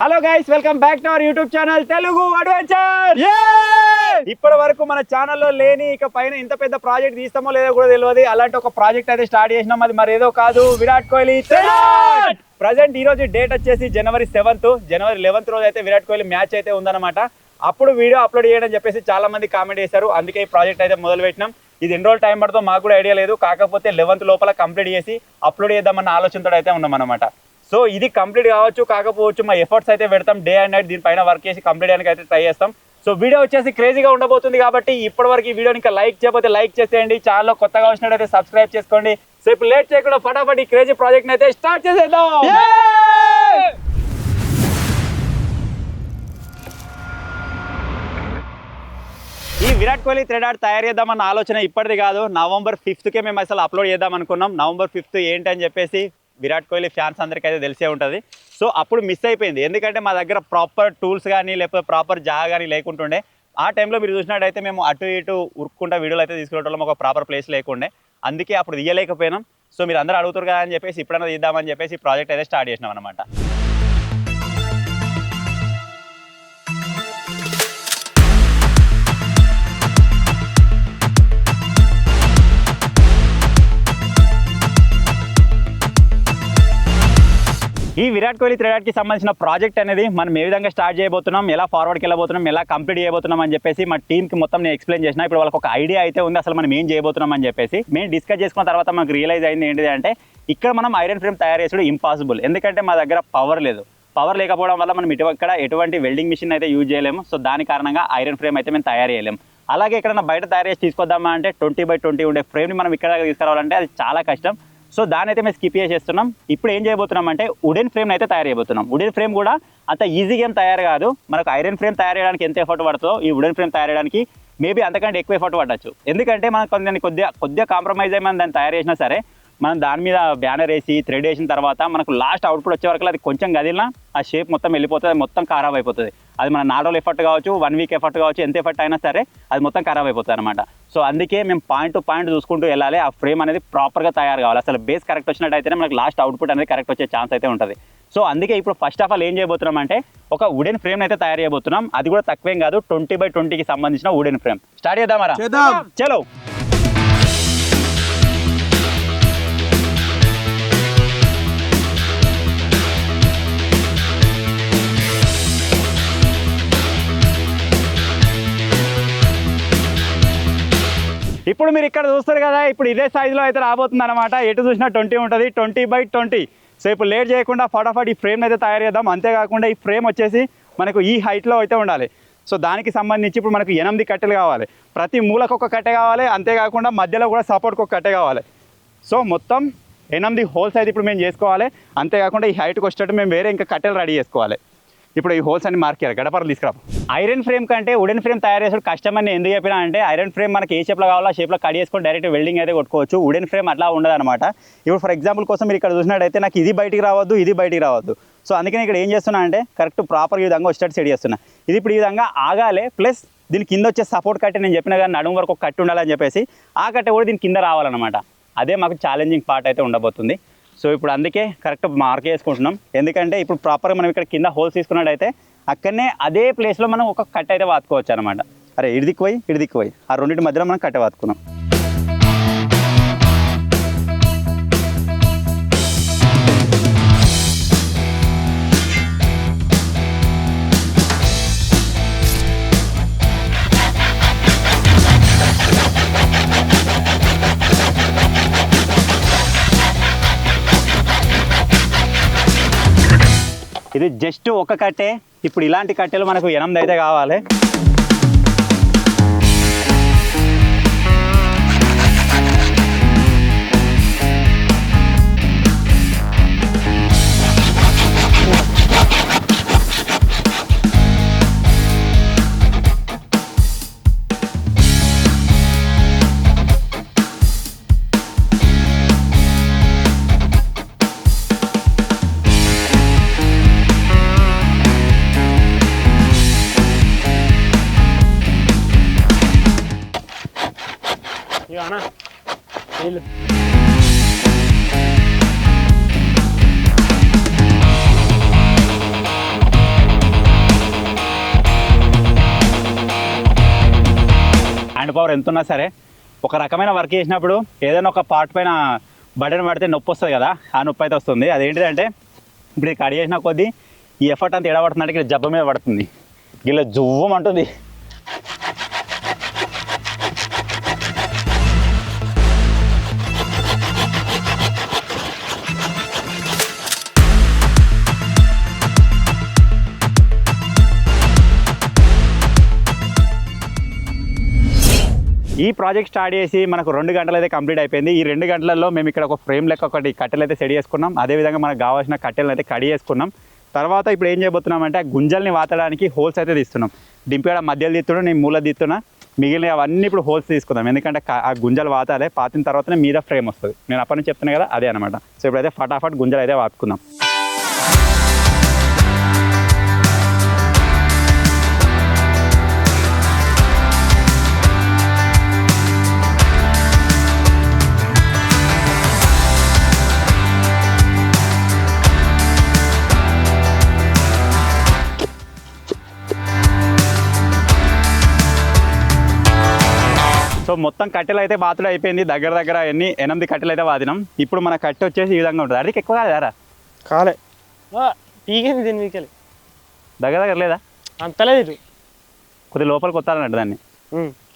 Hello guys, welcome back to our YouTube channel Telugu adventure. ఇప్పటి వరకు మన ఛానల్లో లేని ఇక పైన ఇంత పెద్ద ప్రాజెక్ట్ తీస్తామో లేదో కూడా తెలియదు. అలాంటి ఒక ప్రాజెక్ట్ అయితే స్టార్ట్ చేసినాం. అది మరి ఏదో కాదు, విరాట్ కోహ్లీ. ప్రజెంట్ ఈ రోజు డేట్ వచ్చేసి జనవరి 7th. జనవరి 11th రోజు అయితే విరాట్ కోహ్లీ మ్యాచ్ అయితే ఉందన్నమాట. అప్పుడు వీడియో అప్లోడ్ చేయడం చెప్పేసి చాలా మంది కామెంట్ చేశారు. అందుకే ఈ ప్రాజెక్ట్ అయితే మొదలు పెట్టినాం. ఇది ఎన్ని రోజులు టైం పడుతుందో మాకు కూడా ఐడియా లేదు. కాకపోతే 11th లోపల కంప్లీట్ చేసి అప్లోడ్ చేద్దామన్న ఆలోచనతో అయితే ఉన్నాం అనమాట. సో ఇది కంప్లీట్ కావచ్చు కాకపోవచ్చు, మా ఎఫర్ట్స్ అయితే పెడతాం. డే అండ్ నైట్ దీనిపైన వర్క్ చేసి కంప్లీట్ చేయడానికి అయితే ట్రై చేస్తాం. సో వీడియో వచ్చేసి క్రేజీగా ఉండబోతుంది కాబట్టి ఇప్పటివరకు ఈ వీడియోని ఇంకా లైక్ చేయకపోతే లైక్ చేసేయండి. ఛానల్లో కొత్తగా వచ్చినట్టయితే సబ్స్క్రైబ్ చేసుకోండి. సో ఇప్పుడు లేట్ చేయకుండా ఫటాఫట్ ఈ క్రేజీ ప్రాజెక్ట్ అయితే స్టార్ట్ చేసేద్దాం. ఈ విరాట్ కోహ్లీ థ్రెడ్ ఆర్ట్ తయారు చేద్దామన్న ఆలోచన ఇప్పటిది కాదు. నవంబర్ 5th మేము అసలు అప్లోడ్ చేద్దాం అనుకున్నాం. నవంబర్ 5th ఏంటి అని చెప్పేసి విరాట్ కోహ్లీ ఫ్యాన్స్ అందరికీ అయితే తెలిసే ఉంటుంది. సో అప్పుడు మిస్ అయిపోయింది. ఎందుకంటే మా దగ్గర ప్రాపర్ టూల్స్ కానీ లేకపోతే ప్రాపర్ జాగా కానీ లేకుంటుండే. ఆ టైంలో మీరు చూసినట్టయితే మేము అటు ఇటు ఉరుక్కుంటా వీడియోలు అయితే తీసుకునేటోళ్ళం, ఒక ప్రాపర్ ప్లేస్ లేకుండే. అందుకే అప్పుడు తీయలేకపోయినాం. సో మీరు అందరూ అడుగుతారు కదా అని చెప్పేసి ఇప్పుడైనా తీద్దామని చెప్పేసి ఈ ప్రాజెక్ట్ అయితే స్టార్ట్ చేసినాం అనమాట. ఈ విరాట్ కోహ్లీ థ్రెడ్ ఆర్ట్కి సంబంధించిన ప్రాజెక్ట్ అనేది మనం ఏ విధంగా స్టార్ట్ చేయబోతున్నాం, ఎలా ఫార్వర్డ్కి వెళ్ళబోతున్నాం, ఎలా కంప్లీట్ చేయబోతున్నాం అని చెప్పేసి మా టీంకి మొత్తం నేను ఎక్స్ప్లెయిన్ చేసిన. ఇప్పుడు వాళ్ళకి ఒక ఐడియా అయితే ఉంది అసలు మనం ఏం చేయబోతున్నాం అని చెప్పేసి. మేము డిస్కస్ చేసుకున్న తర్వాత మనకు రియలైజ్ అయింది ఏంటిది అంటే, ఇక్కడ మనం ఐరన్ ఫ్రేమ్ తయారు చేసుడు ఇంపాసిబుల్. ఎందుకంటే మా దగ్గర పవర్ లేదు. పవర్ లేకపోవడం వల్ల మనం ఇక్కడ ఎటువంటి వెల్డింగ్ మిషన్ అయితే యూజ్ చేయలేము. సో దాని కారణంగా ఐరన్ ఫ్రేమ్ అయితే మేము తయారు చేయలేము. అలాగే ఎక్కడైనా బయట తయారు చేసి తీసుకొద్దామా అంటే 20x20 ఉండే ఫ్రేమ్ని మనం ఇక్కడ తీసుకురావాలంటే అది చాలా కష్టం. సో దాని అయితే మేము స్కిప్ చేసేస్తున్నాం. ఇప్పుడు ఏం చేయబోతున్నాం అంటే వుడెన్ ఫ్రేమ్ అయితే తయారు చేయబోతున్నాం. వుడెన్ ఫ్రేమ్ కూడా అంత ఈజీగా ఏం తయారు కాదు. మనకు ఐరన్ ఫ్రేమ్ తయారు చేయడానికి ఎంత ఎఫర్ట్ పడుతుందో ఈ వుడెన్ ఫ్రేమ్ తయారు చేయడానికి మేబీ అంతకంటే ఎక్కువ ఎఫర్ట్ పడవచ్చు. ఎందుకంటే మనం కొద్దిగా కాంప్రమైజ్ అయ్యి మనం దాన్ని తయారు చేసినా సరే, మనం దాని మీద బ్యానర్ వేసి థ్రెడ్ వేసిన తర్వాత మనకు లాస్ట్ అవుట్పుట్ వచ్చే వరకు అది కొంచెం కదిలినా ఆ షేప్ మొత్తం వెళ్ళిపోతుంది, మొత్తం ఖరాబ్ అయిపోతుంది. అది మన 4 రోజులు ఎఫర్ట్ కావచ్చు, 1 వీక్ ఎఫర్ట్ కావచ్చు, ఎంత ఎఫర్ట్ అయినా సరే అది మొత్తం ఖరాబ్ అయిపోతుంది అనమాట. సో అందుకే మేము పాయింట్ టు పాయింట్ చూసుకుంటూ వెళ్ళాలి. ఆ ఫ్రేమ్ అనేది ప్రాపర్గా తయారు కావాలి. అసలు బేస్ కరెక్ట్ వచ్చినట్టయితేనే మనకు లాస్ట్ అవుట్పుట్ అనేది కరెక్ట్ వచ్చే ఛాన్స్ అయితే ఉంటుంది. సో అందుకే ఇప్పుడు ఫస్ట్ ఆఫ్ ఆల్ ఏం చేయబోతున్నాం అంటే ఒక వుడెన్ ఫ్రేమ్ అయితే తయారు చేయబోతున్నాం. అది కూడా తక్కువేం కాదు, 20x20కి సంబంధించిన వుడెన్ ఫ్రేమ్. స్టార్ట్ చేద్దామరా? చలో. ఇప్పుడు మీరు ఇక్కడ చూస్తారు కదా, ఇప్పుడు ఇదే సైజులో అయితే రాబోతుంది అనమాట. ఎటు చూసినా 20 ఉంటుంది, 20x20. సో ఇప్పుడు లేట్ చేయకుండా ఫటాఫట్ ఈ ఫ్రేమ్ అయితే తయారు చేద్దాం. అంతేకాకుండా ఈ ఫ్రేమ్ వచ్చేసి మనకు ఈ హైట్లో అయితే ఉండాలి. సో దానికి సంబంధించి ఇప్పుడు మనకు 8 కట్టెలు కావాలి. ప్రతి మూలకు ఒక కట్టె కావాలి. అంతేకాకుండా మధ్యలో కూడా సపోర్ట్కి ఒక కట్టె కావాలి. సో మొత్తం 8 హోల్స్ అయితే ఇప్పుడు మేము చేసుకోవాలి. అంతేకాకుండా ఈ హైట్కి వచ్చేటట్టు మేము వేరే ఇంకా కట్టెలు రెడీ చేసుకోవాలి. ఇప్పుడు ఈ హోల్స్ అన్ని మార్క్ చేయాలి, గడపరలు తీసుకురా. ఐరన్ ఫ్రేమ్ కంటే వుడెన్ ఫ్రేమ్ తయారు చేసే కష్టమని నేను ఎందుకు చెప్పినా అంటే, ఐరన్ ఫ్రేమ్ మనకి ఏ షేప్లో కావాలో ఆ షేప్లో కట్ చేసుకొని డైరెక్ట్ వెల్డింగ్ అయితే కొట్టుకోవచ్చు. వుడెన్ ఫ్రేమ్ అట్లా ఉండదు అనమాట. ఇప్పుడు ఫర్ ఎగ్జాంపుల్ కోసం మీరు ఇక్కడ చూసినట్టయితే నాకు ఇది బయటికి రావద్దు, ఇది బయటికి రావద్దు. సో అందుకని ఇక్కడ ఏం చేస్తున్నా అంటే కరెక్ట్ ప్రాపర్ ఈ విధంగా వచ్చేటట్టు సెట్ చేస్తున్నా. ఇది ఇప్పుడు ఈ విధంగా ఆగాలి. ప్లస్ దీని కింద వచ్చే సపోర్ట్ కట్టే నేను చెప్పిన కానీ నడుము వరకు ఒక కట్టు ఉండాలని చెప్పేసి ఆ కట్టే కూడా దీని కింద రావాలన్నమాట. అదే మాకు ఛాలెంజింగ్ పార్ట్ అయితే ఉండబోతుంది. సో ఇప్పుడు అందుకే కరెక్ట్ మార్క్ చేసుకుంటున్నాం. ఎందుకంటే ఇప్పుడు ప్రాపర్గా మనం ఇక్కడ కింద హోల్స్ తీసుకున్నట్టయితే అక్కడనే అదే ప్లేస్లో మనం ఒక కట్టె అయితే వాతుకోవచ్చు అనమాట. అరే ఇటు దిక్కుపోయి ఆ రెండింటి మధ్యలో మనం కట్టె వాతుకున్నాం. ఇది జస్ట్ ఒక కట్టే. ఇప్పుడు ఇలాంటి కట్టెలు మనకు 8 అయితే కావాలి. హ్యాండ్ పవర్ ఎంత ఉన్నా సరే ఒక రకమైన వర్క్ చేసినప్పుడు ఏదైనా ఒక పార్ట్ పైన బటన్ పడితే నొప్పి వస్తుంది కదా, ఆ నొప్పి అయితే వస్తుంది. అదేంటిదంటే ఇప్పుడు కట్ చేసిన కొద్దీ ఈ ఎఫర్ట్ అంతా ఎడబడుతుందంటే ఇక్కడ జబ్బ మీద పడుతుంది, ఇలా జువ్వమంటుంది. ఈ ప్రాజెక్ట్ స్టార్ట్ చేసి మనకు 2 గంటలు అయితే కంప్లీట్ అయిపోయింది. ఈ 2 గంటలలో మేము ఇక్కడ ఒక ఫ్రేమ్ లెక్క ఒకటి కట్టెలు అయితే సెట్ చేసుకున్నాం. అదేవిధంగా మనకు కావాల్సిన కట్టెలను అయితే కడి చేసుకున్నాం. తర్వాత ఇప్పుడు ఏం చేయబోతున్నాం అంటే ఆ గుంజల్ని వాతడానికి హోల్స్ అయితే తీస్తున్నాం. డింపిడ మధ్యలో తీస్తున్నా, నేను మూల తీస్తున్నా, మిగిలిన అవన్నీ ఇప్పుడు హోల్స్ తీసుకుందాం. ఎందుకంటే ఆ గుంజలు వాతాలే, పాతిన తర్వాతనే మీద ఫ్రేమ్ వస్తుంది. నేను అప్పటి నుంచి చెప్తున్నా కదా, అదే అనమాట. సో ఇప్పుడైతే ఫటాఫట్ గుంజలు అయితే వాతుకుందాం. సో మొత్తం కట్టెలు అయితే బాతులు అయిపోయింది. దగ్గర 8 కట్టెలు అయితే వాదినాం. ఇప్పుడు మన కట్టె వచ్చేసి ఈ విధంగా ఉంటుంది. అడిగి ఎక్కువ కాదా కాలే పీకింది దీని మీకెళ్ళి దగ్గర లేదా అంతలేదు, కొద్ది లోపలికి వస్తారన్నట్టు దాన్ని.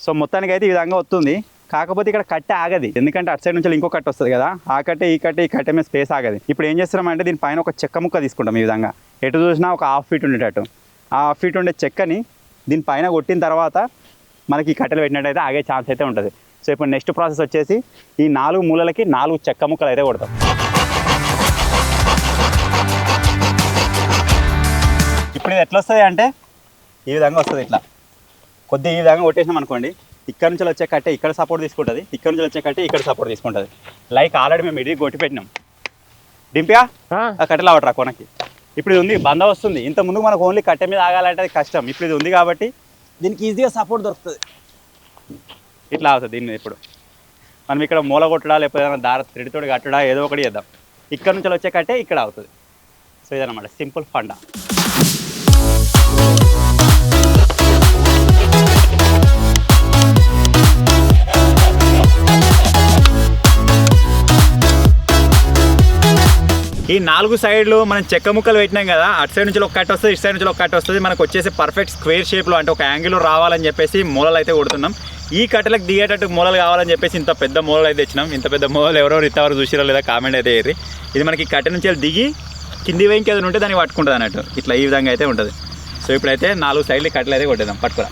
సో మొత్తానికి అయితే ఈ విధంగా వస్తుంది. కాకపోతే ఇక్కడ కట్టె ఆగది, ఎందుకంటే అటు సైడ్ నుంచి ఇంకో కట్టె వస్తుంది కదా, ఆ కట్టె ఈ కట్టె మీద స్పేస్ ఆగది. ఇప్పుడు ఏం చేస్తున్నామంటే దీని పైన ఒక చెక్క ముక్క తీసుకుంటాం. ఈ విధంగా ఎటు చూసినా ఒక 1/2 ఫీట్ ఉండేటట్టు ఆ 1/2 ఫీట్ ఉండే చెక్కని దీని పైన కొట్టిన తర్వాత మనకి ఈ కట్టెలు పెట్టినట్టయితే ఆగే ఛాన్స్ అయితే ఉంటుంది. సో ఇప్పుడు నెక్స్ట్ ప్రాసెస్ వచ్చేసి ఈ 4 మూలలకి 4 చెక్క ముక్కలు అయితే కొడతాం. ఇప్పుడు ఇది ఎట్లా వస్తుంది అంటే ఈ విధంగా వస్తుంది. ఇట్లా కొద్దిగా ఈ విధంగా కొట్టేసినాం అనుకోండి, ఇక్కడ నుంచి వచ్చే కట్టే ఇక్కడ సపోర్ట్ తీసుకుంటుంది, ఇక్కడ నుంచి వచ్చే కట్టే ఇక్కడ సపోర్ట్ తీసుకుంటుంది. లైక్ ఆల్రెడీ మేము ఇది కొట్టి పెట్టినాం. డింపియా ఆ కట్టెలు అవట్రా కొనకి. ఇప్పుడు ఇది ఉంది, బంద వస్తుంది. ఇంత ముందుకు మనకు ఓన్లీ కట్టె మీద ఆగాలంటే అది కష్టం. ఇప్పుడు ఇది ఉంది కాబట్టి దీనికి ఈజీగా సపోర్ట్ దొరుకుతుంది. ఇట్లా అవుతుంది దీన్ని. ఇప్పుడు మనం ఇక్కడ మూల కొట్టడా లేకపోతే దార త్రెడితోటి కట్టడా ఏదో ఒకటి చేద్దాం. ఇక్కడ నుంచి వచ్చే కట్టే ఇక్కడ అవుతుంది. సో ఇదన్నమాట సింపుల్ ఫండా. ఈ 4 సైడ్లు మనం చెక్క ముక్కలు పెట్టినాం కదా, అటు సైడ్ నుంచి ఒక కట్ వస్తుంది, ఇటు సైడ్ నుంచి ఒక కట్ వస్తుంది. మనకు వచ్చేసి పర్ఫెక్ట్ స్క్వేర్ షేప్లో అంటే ఒక యాంగిల్లో రావాలని చెప్పేసి మూలలు అయితే కొడుతున్నాం. ఈ కట్టెలకు దిగేటట్టు మూలలు కావాలని చెప్పేసి ఇంత పెద్ద మూలలు అయితే తెచ్చినాం. ఇంత పెద్ద మూలలు ఎవరెవరు ఇంతవరకు చూసిరో లేదా కామెంట్ అయితే ఏరి. ఇది మనకి కట్టె నుంచి దిగి కింది వెంకి ఏదైనా ఉంటే దాన్ని పట్టుకుంటుంది అన్నట్టు. ఇట్లా ఈ విధంగా అయితే ఉంటుంది. సో ఇప్పుడైతే 4 సైడ్లు కట్టెలు అయితే కొట్టేద్దాం. పట్టుకురా.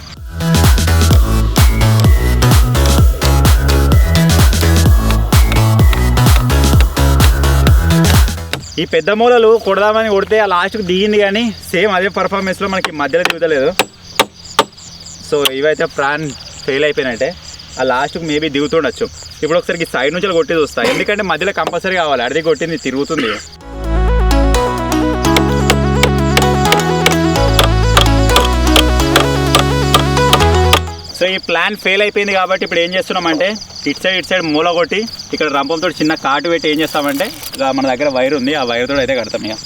ఈ పెద్ద మూలలు కొడదామని కొడితే ఆ లాస్ట్కి దిగింది, కానీ సేమ్ అదే పర్ఫార్మెన్స్లో మనకి మధ్యలో దిగుతలేదు. సో ఇవైతే ప్లాన్ ఫెయిల్ అయిపోయినట్టే. ఆ లాస్ట్కి మేబీ దిగుతుండొచ్చు. ఇప్పుడు ఒకసారి సైడ్ నుంచి కొట్టి చూస్తాయి, ఎందుకంటే మధ్యలో కంపల్సరీ కావాలి. అడిగి కొట్టింది తిరుగుతుంది. సో ఈ ప్లాన్ ఫెయిల్ అయిపోయింది కాబట్టి ఇప్పుడు ఏం చేస్తున్నామంటే ఇటు సైడ్ మూల కొట్టి ఇక్కడ రంపంతో చిన్న కాటు పెట్టి ఏం చేస్తామంటే ఇక మన దగ్గర వైర్ ఉంది, ఆ వైర్తో అయితే కడతాం. ఇక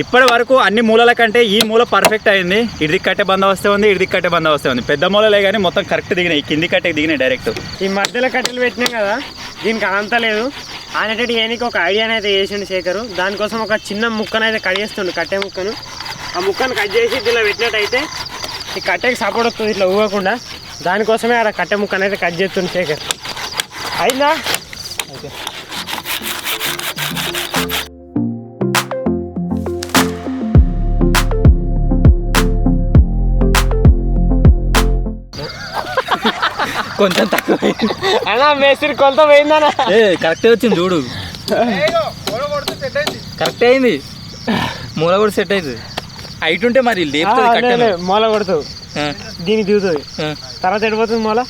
ఇప్పటి వరకు అన్ని మూలల కంటే ఈ మూల పర్ఫెక్ట్ అయింది. ఇడికి కట్టే బందోబస్తే ఉంది, ఇడికి కట్టే బందోబస్తే ఉంది. పెద్ద మూలలే కానీ మొత్తం కరెక్ట్ దిగినాయి, కింది కట్టెకి దిగినాయి డైరెక్ట్. ఈ మధ్యలో కట్టెలు పెట్టినాం కదా, దీనికి అనంత లేదు అనేటట్టు ఏనికి ఒక ఐడియాని అయితే చేసిండు శేఖరు. దానికోసం ఒక చిన్న ముక్కనైతే కట్ చేస్తుండు, కట్టె ముక్కను. ఆ ముక్కను కట్ చేసి దీనిలో పెట్టినట్టయితే ఈ కట్టెకి సపోర్ట్ వస్తుంది ఇట్లా ఊగకుండా. దానికోసమే ఆ కట్టె ముక్కనైతే కట్ చేస్తుండు శేఖర్. అయిందా? ఓకే. కొంచెం తక్కువ అన్నా మేస్త్రి కొంత పోయిందన్నా. కరెక్టే వచ్చింది చూడు, కరెక్ట్ అయింది. మూల కూడా సెట్ అవుతుంది. హైట్ ఉంటే మరి మూల కొడుతుంది, దీనికి దిగుతుంది. తర్వాత ఎడిపోతుంది మూల.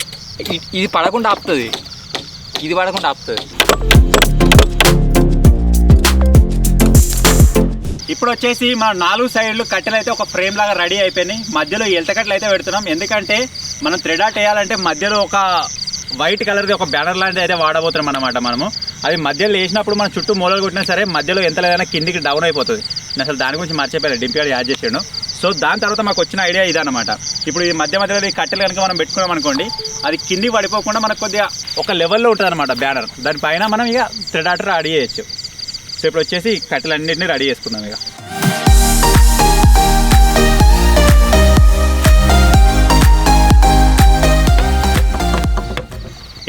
ఇది పడకుండా ఆపుతుంది, ఇది పడకుండా ఆపుతుంది. ఇప్పుడు వచ్చేసి మన 4 సైడ్లు కట్టెలు అయితే ఒక ఫ్రేమ్ లాగా రెడీ అయిపోయినాయి. మధ్యలో ఎల్తకట్టలు అయితే పెడుతున్నాం, ఎందుకంటే మనం థ్రెడ్ ఆర్ట్ వేయాలంటే మధ్యలో ఒక వైట్ కలర్ది ఒక బ్యానర్ లాంటిది అయితే వాడబోతున్నాం అనమాట మనము. అది మధ్యలో వేసినప్పుడు మనం చుట్టూ మూలలు కొట్టినా సరే మధ్యలో ఎంత లేదైనా కిందికి డౌన్ అయిపోతుంది. నేను అసలు దాని గురించి మర్చిపోయాను, డింపియాడ్ యాడ్ చేసాడు. సో దాని తర్వాత మాకు వచ్చిన ఐడియా ఇదన్నమాట. ఇప్పుడు ఈ మధ్యలో ఈ కట్టెలు కనుక మనం పెట్టుకున్నాం అనుకోండి, అది కింది పడిపోకుండా మనకు కొద్దిగా ఒక లెవెల్లో ఉంటుంది అనమాట బ్యానర్. దానిపైన మనం ఇక థ్రెడ్ ఆర్డర్ రెడీ చేయొచ్చు. సో ఇప్పుడు వచ్చేసి కట్టెలన్నింటినీ రెడీ చేసుకుందాం. ఇక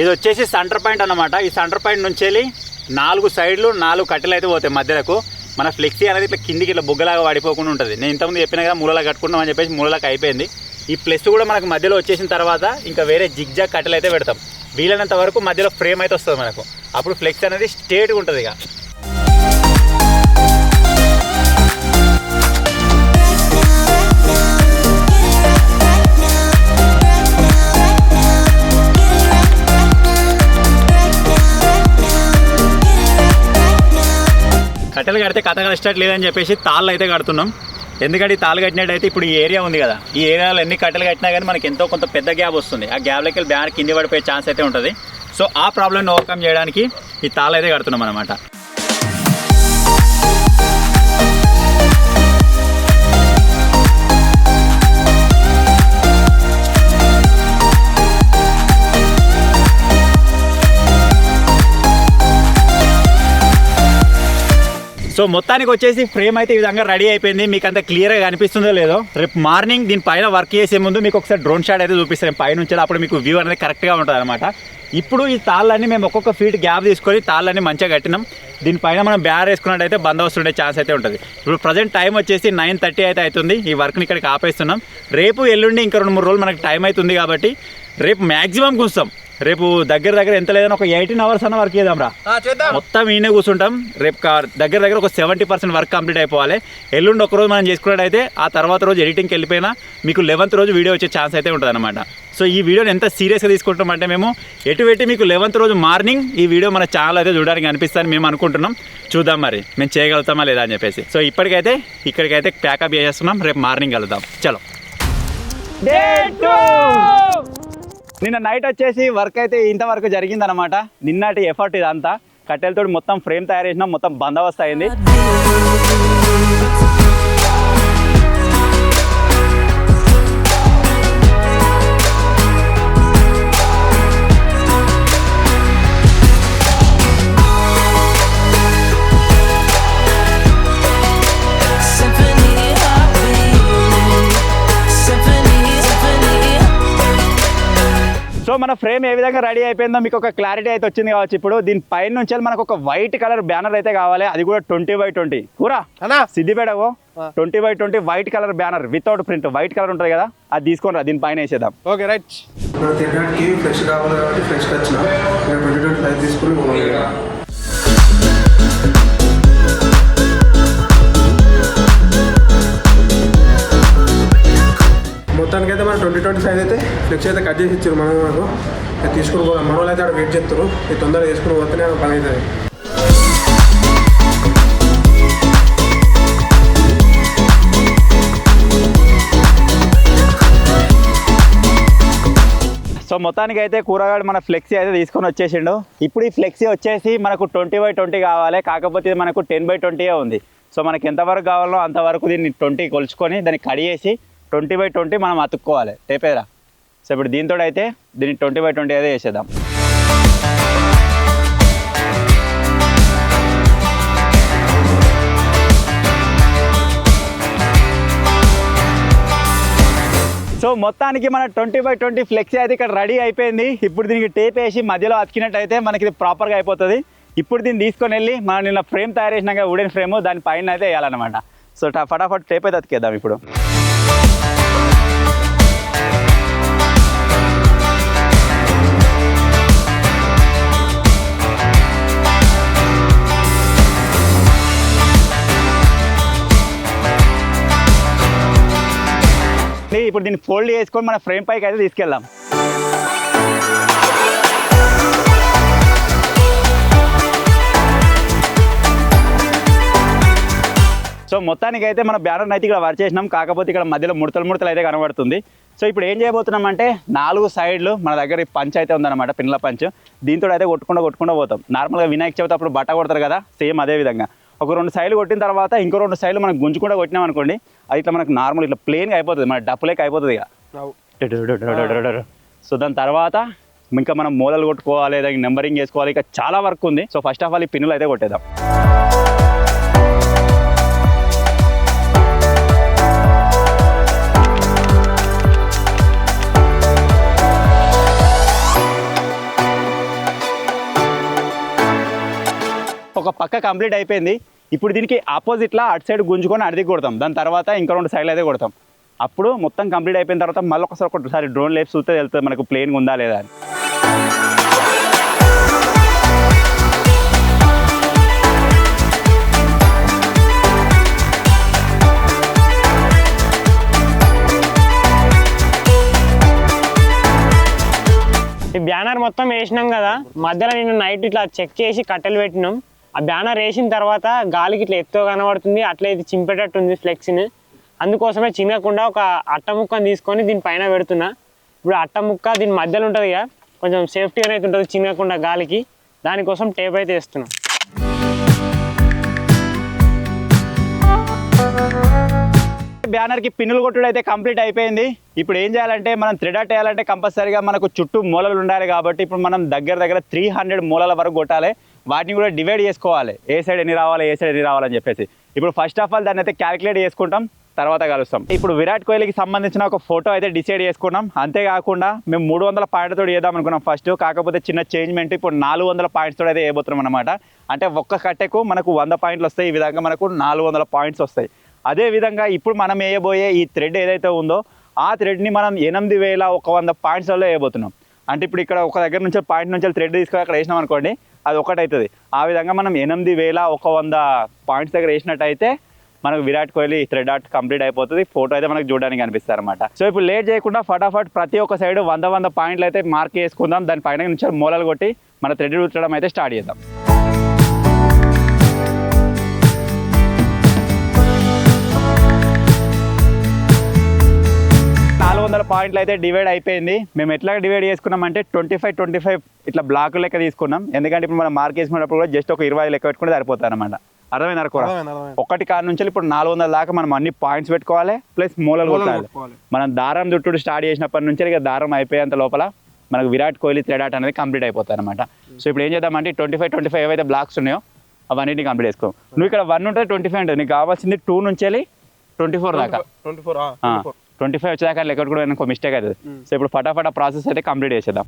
ఇది వచ్చేసి సెంటర్ పాయింట్ అన్నమాట. ఈ సెంటర్ పాయింట్ నుంచి వెళ్ళి 4 సైడ్లు 4 కట్టెలు అయితే పోతాయి మధ్యలకు. మన ఫ్లెక్సీ అనేది ఇట్లా కిందికి ఇట్లా బుగ్గలాగా పడిపోకుండా ఉంటుంది. నేను ఇంతకుముందు చెప్పిన కదా మూలలా కట్టుకున్నాం అని చెప్పేసి మూలలకు అయిపోయింది. ఈ ప్లస్ కూడా మనకు మధ్యలో వచ్చేసిన తర్వాత ఇంకా వేరే జిగ్జాగ్ కట్టెలు అయితే పెడతాం. వీలైనంత వరకు మధ్యలో ఫ్రేమ్ అయితే వస్తుంది మనకు. అప్పుడు ఫ్లెక్సీ అనేది స్ట్రేట్గా ఉంటుంది. ఇక కట్టెలు కడితే కథ స్టార్ట్ లేదని చెప్పేసి తాళ్ళు అయితే కడుతున్నాం. ఎందుకంటే ఈ తాళ్ళు కట్టినట్టయితే ఇప్పుడు ఈ ఏరియా ఉంది కదా, ఈ ఏరియాలో ఎన్ని కట్టెలు కట్టినా కానీ మనకి ఎంతో కొంత పెద్ద గ్యాప్ వస్తుంది. ఆ గ్యాప్లోకి వెళ్ళి బ్యానర్ కింద పడిపోయే ఛాన్స్ అయితే ఉంటుంది. సో ఆ ప్రాబ్లమ్ని ఓవర్కమ్ చేయడానికి ఈ తాళ్ళు అయితే కడుతున్నాం అనమాట. సో మొత్తానికి వచ్చేసి ఫ్రేమ్ అయితే ఈ విధంగా రెడీ అయిపోయింది. మీకు అంత క్లియర్గా కనిపిస్తుందో లేదో, రేపు మార్నింగ్ దీనిపైన వర్క్ చేసే ముందు మీకు ఒకసారి డ్రోన్ షాట్ అయితే చూపిస్తాను పైనుంచి. అప్పుడు మీకు వ్యూ అనేది కరెక్ట్గా ఉంటుంది అనమాట. ఇప్పుడు ఈ తాళ్ళన్నీ మేము ఒక్కొక్క ఫీట్ గ్యాప్ తీసుకొని తాళ్ళన్నీ మంచిగా కట్టినాం. దీనిపైన మనం బ్యానర్ వేసుకున్నట్టయితే బందోబస్తు ఉండే ఛాన్స్ అయితే ఉంటుంది. ఇప్పుడు ప్రజెంట్ టైం వచ్చేసి 9:30 అయితే అవుతుంది. ఈ వర్క్ని ఇక్కడికి ఆపేస్తున్నాం. రేపు ఎల్లుండి ఇంకా 2-3 రోజులు మనకి టైం అవుతుంది కాబట్టి రేపు మ్యాక్సిమం కూర్చుంటాం. రేపు దగ్గర ఎంత లేదని ఒక 18 hours అన్న వర్క్ చేద్దాం రా. మొత్తం ఈయనే కూర్చుంటాం. రేపు దగ్గర ఒక 70% వర్క్ కంప్లీట్ అయిపోవాలి. ఎల్లుండి ఒక రోజు మనం చేసుకున్నట్టయితే ఆ తర్వాత రోజు ఎడిటింగ్కి వెళ్ళిపోయినా మీకు 11th రోజు వీడియో వచ్చే ఛాన్స్ అయితే ఉంటుంది అనమాట. సో ఈ వీడియోని ఎంత సీరియస్గా తీసుకుంటాం అంటే మేము ఎటు మీకు 11th రోజు మార్నింగ్ ఈ వీడియో మన ఛానల్ అయితే చూడడానికి అనిపిస్తుందని మేము అనుకుంటున్నాం. చూద్దాం మరి మేము చేయగలుగుతామా లేదా అని చెప్పేసి. సో ఇప్పటికైతే ఇక్కడికైతే ప్యాకప్ చేసేస్తున్నాం. రేపు మార్నింగ్ కలుద్దాం. చలో. నిన్న నైట్ వచ్చేసి వర్క్ అయితే ఇంతవరకు జరిగిందనమాట. నిన్నటి ఎఫర్ట్ ఇదంతా కట్టెలతో మొత్తం ఫ్రేమ్ తయారు చేసినాం. మొత్తం బందోబస్తు అయింది. సో మన ఫ్రేమ్ ఏ విధంగా రెడీ అయిపోయిందో మీకు ఒక క్లారిటీ అయితే వచ్చింది కావచ్చు. ఇప్పుడు దీని పైన నుంచి మనకు ఒక వైట్ కలర్ బ్యానర్ అయితే కావాలి. అది కూడా 20x20 కూరా సిద్దిపేటకు 20x20 white colour banner without print white colour ఉంటుంది కదా, అది తీసుకొని రా దీని పైన వేసేద్దాం. Okay right. తినడానికి ఫ్రెష్ కావాలి కాబట్టి ఫ్రెష్ వచ్చిన 2025 తీసుకుని మొత్తానికైతే మనం 2025 అయితే ఫ్లెక్స్ అయితే కట్ చేసి ఇచ్చారు మనం. మనకు తీసుకుని పోదాం. మన వాళ్ళు అయితే అక్కడ వెయిట్ చేస్తారు. ఇది తొందరగా తీసుకుని పోతేనే పని అవుతుంది. సో మొత్తానికి అయితే కూరగాయలు మన ఫ్లెక్సీ అయితే తీసుకొని వచ్చేసిండు. ఇప్పుడు ఈ ఫ్లెక్సీ వచ్చేసి మనకు 20x20 కావాలి. కాకపోతే ఇది మనకు 10x20 ఉంది. సో మనకి ఎంతవరకు కావాలో అంతవరకు దీన్ని 20 కొలుచుకొని దాన్ని కడిగేసి 20x20 మనం అతుక్కోవాలి టేపేరా. సో ఇప్పుడు దీంతో అయితే దీన్ని 20x20 అయితే వేసేద్దాం. సో మొత్తానికి మన 20x20 ఫ్లెక్సీ అయితే ఇక్కడ రెడీ అయిపోయింది. ఇప్పుడు దీనికి టేప్ వేసి మధ్యలో అతికినట్టయితే మనకి ఇది ప్రాపర్గా అయిపోతుంది. ఇప్పుడు దీన్ని తీసుకొని వెళ్ళి మనం నిన్న ఫ్రేమ్ తయారు చేసినాక వుడెన్ ఫ్రేమ్ దాని పైన అయితే వేయాలన్నమాట. సో ఫటాఫట్ టేప్ అయితే అతికేద్దాం ఇప్పుడు. ఇప్పుడు దీన్ని ఫోల్డ్ చేసుకొని మన ఫ్రేమ్ పైకి అయితే తీసుకెళ్దాం. సో మొత్తానికి అయితే మన బ్యానర్ అయితే ఇక్కడ వర్క్ చేసినాం, కాకపోతే ఇక్కడ మధ్యలో ముడతలు అయితే కనబడుతుంది. సో ఇప్పుడు ఏం చేయబోతున్నాం అంటే 4 సైడ్లు మన దగ్గర పంచ్ అయితే ఉందన్నమాట, పిన్నుల పంచ్. దీంతో అయితే కొట్టుకుంటూ పోతాం. నార్మల్గా వినాయక చవితి అప్పుడు బట్ట కొడతారు కదా, సేమ్ అదే విధంగా ఒక 2 సైడ్లు కొట్టిన తర్వాత ఇంకో 2 సైడ్లు మనం గుంజుకుంటూ కొట్టినాం అనుకోండి, అది ఇట్లా మనకు నార్మల్ ఇట్లా ప్లేన్గా అయిపోతుంది, మన డప్పులేక అయిపోతుంది ఇక. సో దాని తర్వాత ఇంకా మనం మూలలు కొట్టుకోవాలి, దానికి నెంబరింగ్ చేసుకోవాలి, ఇక చాలా వర్క్ ఉంది. సో ఫస్ట్ ఆఫ్ ఆల్ ఈ పిన్నులు అయితే కొట్టేద్దాం. ఒక పక్క కంప్లీట్ అయిపోయింది. ఇప్పుడు దీనికి ఆపోజిట్లా అటు సైడ్ గుంజుకొని అడిగి కొడతాం. దాని తర్వాత ఇంకా 2 సైడ్లు అయితే కొడతాం. అప్పుడు మొత్తం కంప్లీట్ అయిపోయిన తర్వాత మళ్ళీ ఒకసారి డ్రోన్ లేపి చూస్తే వెళ్తుంది మనకు ప్లేన్గా ఉందా లేదా అని. ఈ బ్యానర్ మొత్తం వేసినాం కదా, మధ్యలో నేను నైట్ ఇట్లా చెక్ చేసి కట్టెలు పెట్టినాం. ఆ బ్యానర్ వేసిన తర్వాత గాలికి ఇట్లా ఎత్తుగా కనబడుతుంది, అట్లా ఇది చింపేటట్టు ఉంది ఫ్లెక్స్ని. అందుకోసమే చిన్నకుండా ఒక అట్ట ముక్కని తీసుకొని దీని పైన పెడుతున్నా. ఇప్పుడు అట్ట ముక్క దీని మధ్యలో ఉంటుంది ఇక, కొంచెం సేఫ్టీగా అయితే ఉంటుంది చిన్నకుండా గాలికి, దానికోసం టేప్ అయితే వేస్తున్నా. బ్యానర్కి పిన్నులు కొట్టుడు అయితే కంప్లీట్ అయిపోయింది. ఇప్పుడు ఏం చేయాలంటే మనం థ్రెడ్ ఆర్ట్ వేయాలంటే కంపల్సరీగా మనకు చుట్టూ మూలలు ఉండాలి కాబట్టి ఇప్పుడు మనం దగ్గర 300 మూలల వరకు కొట్టాలి. వాటిని కూడా డివైడ్ చేసుకోవాలి, ఏ సైడ్ ఎన్ని రావాలి ఏ సైడ్ ఎన్ని రావాలని చెప్పేసి. ఇప్పుడు ఫస్ట్ ఆఫ్ ఆల్ దాన్ని అయితే క్యాలిక్యులేట్ చేసుకుంటాం, తర్వాత కలుస్తాం. ఇప్పుడు విరాట్ కోహ్లీకి సంబంధించిన ఒక ఫోటో అయితే డిసైడ్ చేసుకున్నాం. అంతేకాకుండా మేము 300 పాయింట్తో చేద్దాం అనుకున్నాం ఫస్ట్, కాకపోతే చిన్న చేంజ్మెంట్ ఇప్పుడు 400 పాయింట్స్తో అయితే వేయబోతున్నాం అనమాట. అంటే ఒక్క కట్టెకు మనకు 100 పాయింట్లు వస్తాయి, ఈ విధంగా మనకు 400 పాయింట్స్ వస్తాయి. అదేవిధంగా ఇప్పుడు మనం వేయబోయే ఈ థ్రెడ్ ఏదైతే ఉందో ఆ థ్రెడ్ని మనం 8100 పాయింట్స్లలో వేయబోతున్నాం. అంటే ఇప్పుడు ఇక్కడ ఒక దగ్గర నుంచి పాయింట్ నుంచి థ్రెడ్ తీసుకొని అక్కడ వేసినాం అనుకోండి, అది ఒకటి అవుతుంది. ఆ విధంగా మనం 8100 పాయింట్స్ దగ్గర వేసినట్టయితే మనకు Virat Kohli thread art complete అయిపోతుంది. ఫోటో అయితే మనకు చూడడానికి కనిపిస్తారు అనమాట. సో ఇప్పుడు లేట్ చేయకుండా ఫటాఫట్ ప్రతి ఒక్క సైడ్ 100 పాయింట్లు అయితే మార్క్ చేసుకుందాం. దాని పైన నుంచి మూలలు కొట్టి మన థ్రెడ్ రుచ్చడం అయితే స్టార్ట్ చేద్దాం. 400 పాయింట్లు అయితే డివైడ్ అయిపోయింది. మేము ఎట్లా డివైడ్ చేసుకున్నామంటే 25 ఇట్లా బ్లాక్ లెక్క తీసుకున్నాం. ఎందుకంటే ఇప్పుడు మనం మార్క్ చేసుకున్నప్పుడు కూడా జస్ట్ ఒక 20 లెక్క పెట్టుకుంటే సరిపోతుంది అనమాట. అర్థమైంది కూడా. ఒకటి కాడ నుంచి ఇప్పుడు 400 దాకా మనం అన్ని పాయింట్స్ పెట్టుకోవాలి, ప్లస్ మూలలు కొట్టాలి. మనం దారం చుట్టూ స్టార్ట్ చేసినప్పటి నుంచి ఇక దారం అయిపోయేంత లోపల మనకు విరాట్ కోహ్లీ థ్రెడ్ ఆర్ట్ అనేది కంప్లీట్ అయిపోతుంది అనమాట. సో ఇప్పుడు ఏం చేద్దామంటే 25 ఏవైతే బ్లాక్స్ ఉన్నాయో అవన్నీ కంప్లీట్ చేసుకో. నువ్వు ఇక్కడ 1 ఉంటుంది, 25 ఉంటుంది. నీకు కావాల్సింది 2 నుంచి 24 దాకా. 25 వచ్చేదాకా లెక్క కూడా ఇంకో మిస్టేక్ అవుతుంది. సో ఇప్పుడు ఫటాఫట ప్రాసెస్ అయితే కంప్లీట్ చేసేద్దాం.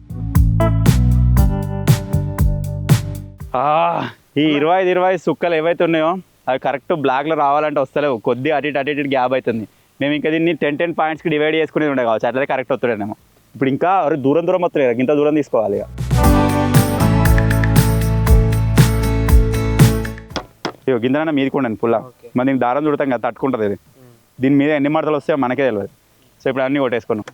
ఈ 20 సుక్కలు ఏవైతే ఉన్నాయో అవి కరెక్ట్ బ్లాక్లో రావాలంటే వస్తలేవు, కొద్ది అటు ఇటు గ్యాప్ అవుతుంది. మేము ఇంకా దీన్ని 10 పాయింట్స్కి డివైడ్ చేసుకునేది ఉండే కావచ్చు, అట్లయితే కరెక్ట్ వస్తుండేమో. ఇప్పుడు ఇంకా దూరం వస్తలేదు, ఇంత దూరం తీసుకోవాలి. ఇక గిందన మీదకి ఉండండి పుల్ల, మరి దీనికి దారం చుడతాం కదా, తట్టుకుంటుంది ఇది. దీని మీద ఎన్ని మడతలు వస్తాయో మనకే తెలియదు. సో ఇప్పుడు అన్నీ కొట్టేసుకున్నాం.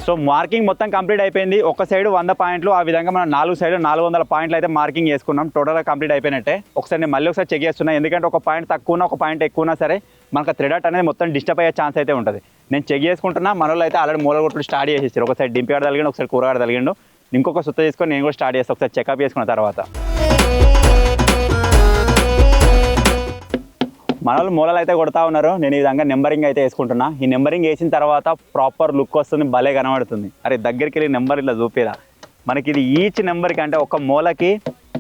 సో మార్కింగ్ మొత్తం కంప్లీట్ అయిపోయింది. ఒక సైడ్ 100 పాయింట్లు, ఆ విధంగా మనం 4 సైడ్ 400 పాయింట్లు అయితే మార్కింగ్ చేసుకున్నాం. టోటల్గా కంప్లీట్ అయిపోయినట్టే. ఒకసారి నేను మళ్ళీ ఒకసారి చెక్ చేస్తున్నా, ఎందుకంటే ఒక పాయింట్ తక్కువ ఒక పాయింట్ ఎక్కువనా సరే మనకు థ్రెడ్ ఆర్ట్ అనేది మొత్తం డిస్టర్బ్ అయ్యే ఛాన్స్ అయితే ఉంటుంది. నేను చెక్ చేసుకుంటున్నా, మనలో అయితే ఆల్రెడీ మూల కొట్టుడు స్టార్ట్ చేసేసారు. ఒక సైడ్ డింపిగాడ తగిలిండు, ఒకసారి కూరగాడ తగిలిండు. ఇంకొక సుత్త తీసుకొని నేను కూడా స్టార్ట్ చేస్తాను ఒకసారి చెకప్ చేసుకున్న తర్వాత. మనలు మూలలు అయితే కొడతా ఉన్నారు. నేను ఈ విధంగా నెంబరింగ్ అయితే వేసుకుంటున్నా. ఈ నెంబరింగ్ వేసిన తర్వాత ప్రాపర్ లుక్ వస్తుంది, భలే కనబడుతుంది. అరే దగ్గరికి వెళ్ళి నెంబర్ ఇట్లా చూపిరా. మనకి ఇది ఈచ్ నెంబర్కి అంటే ఒక మూలకి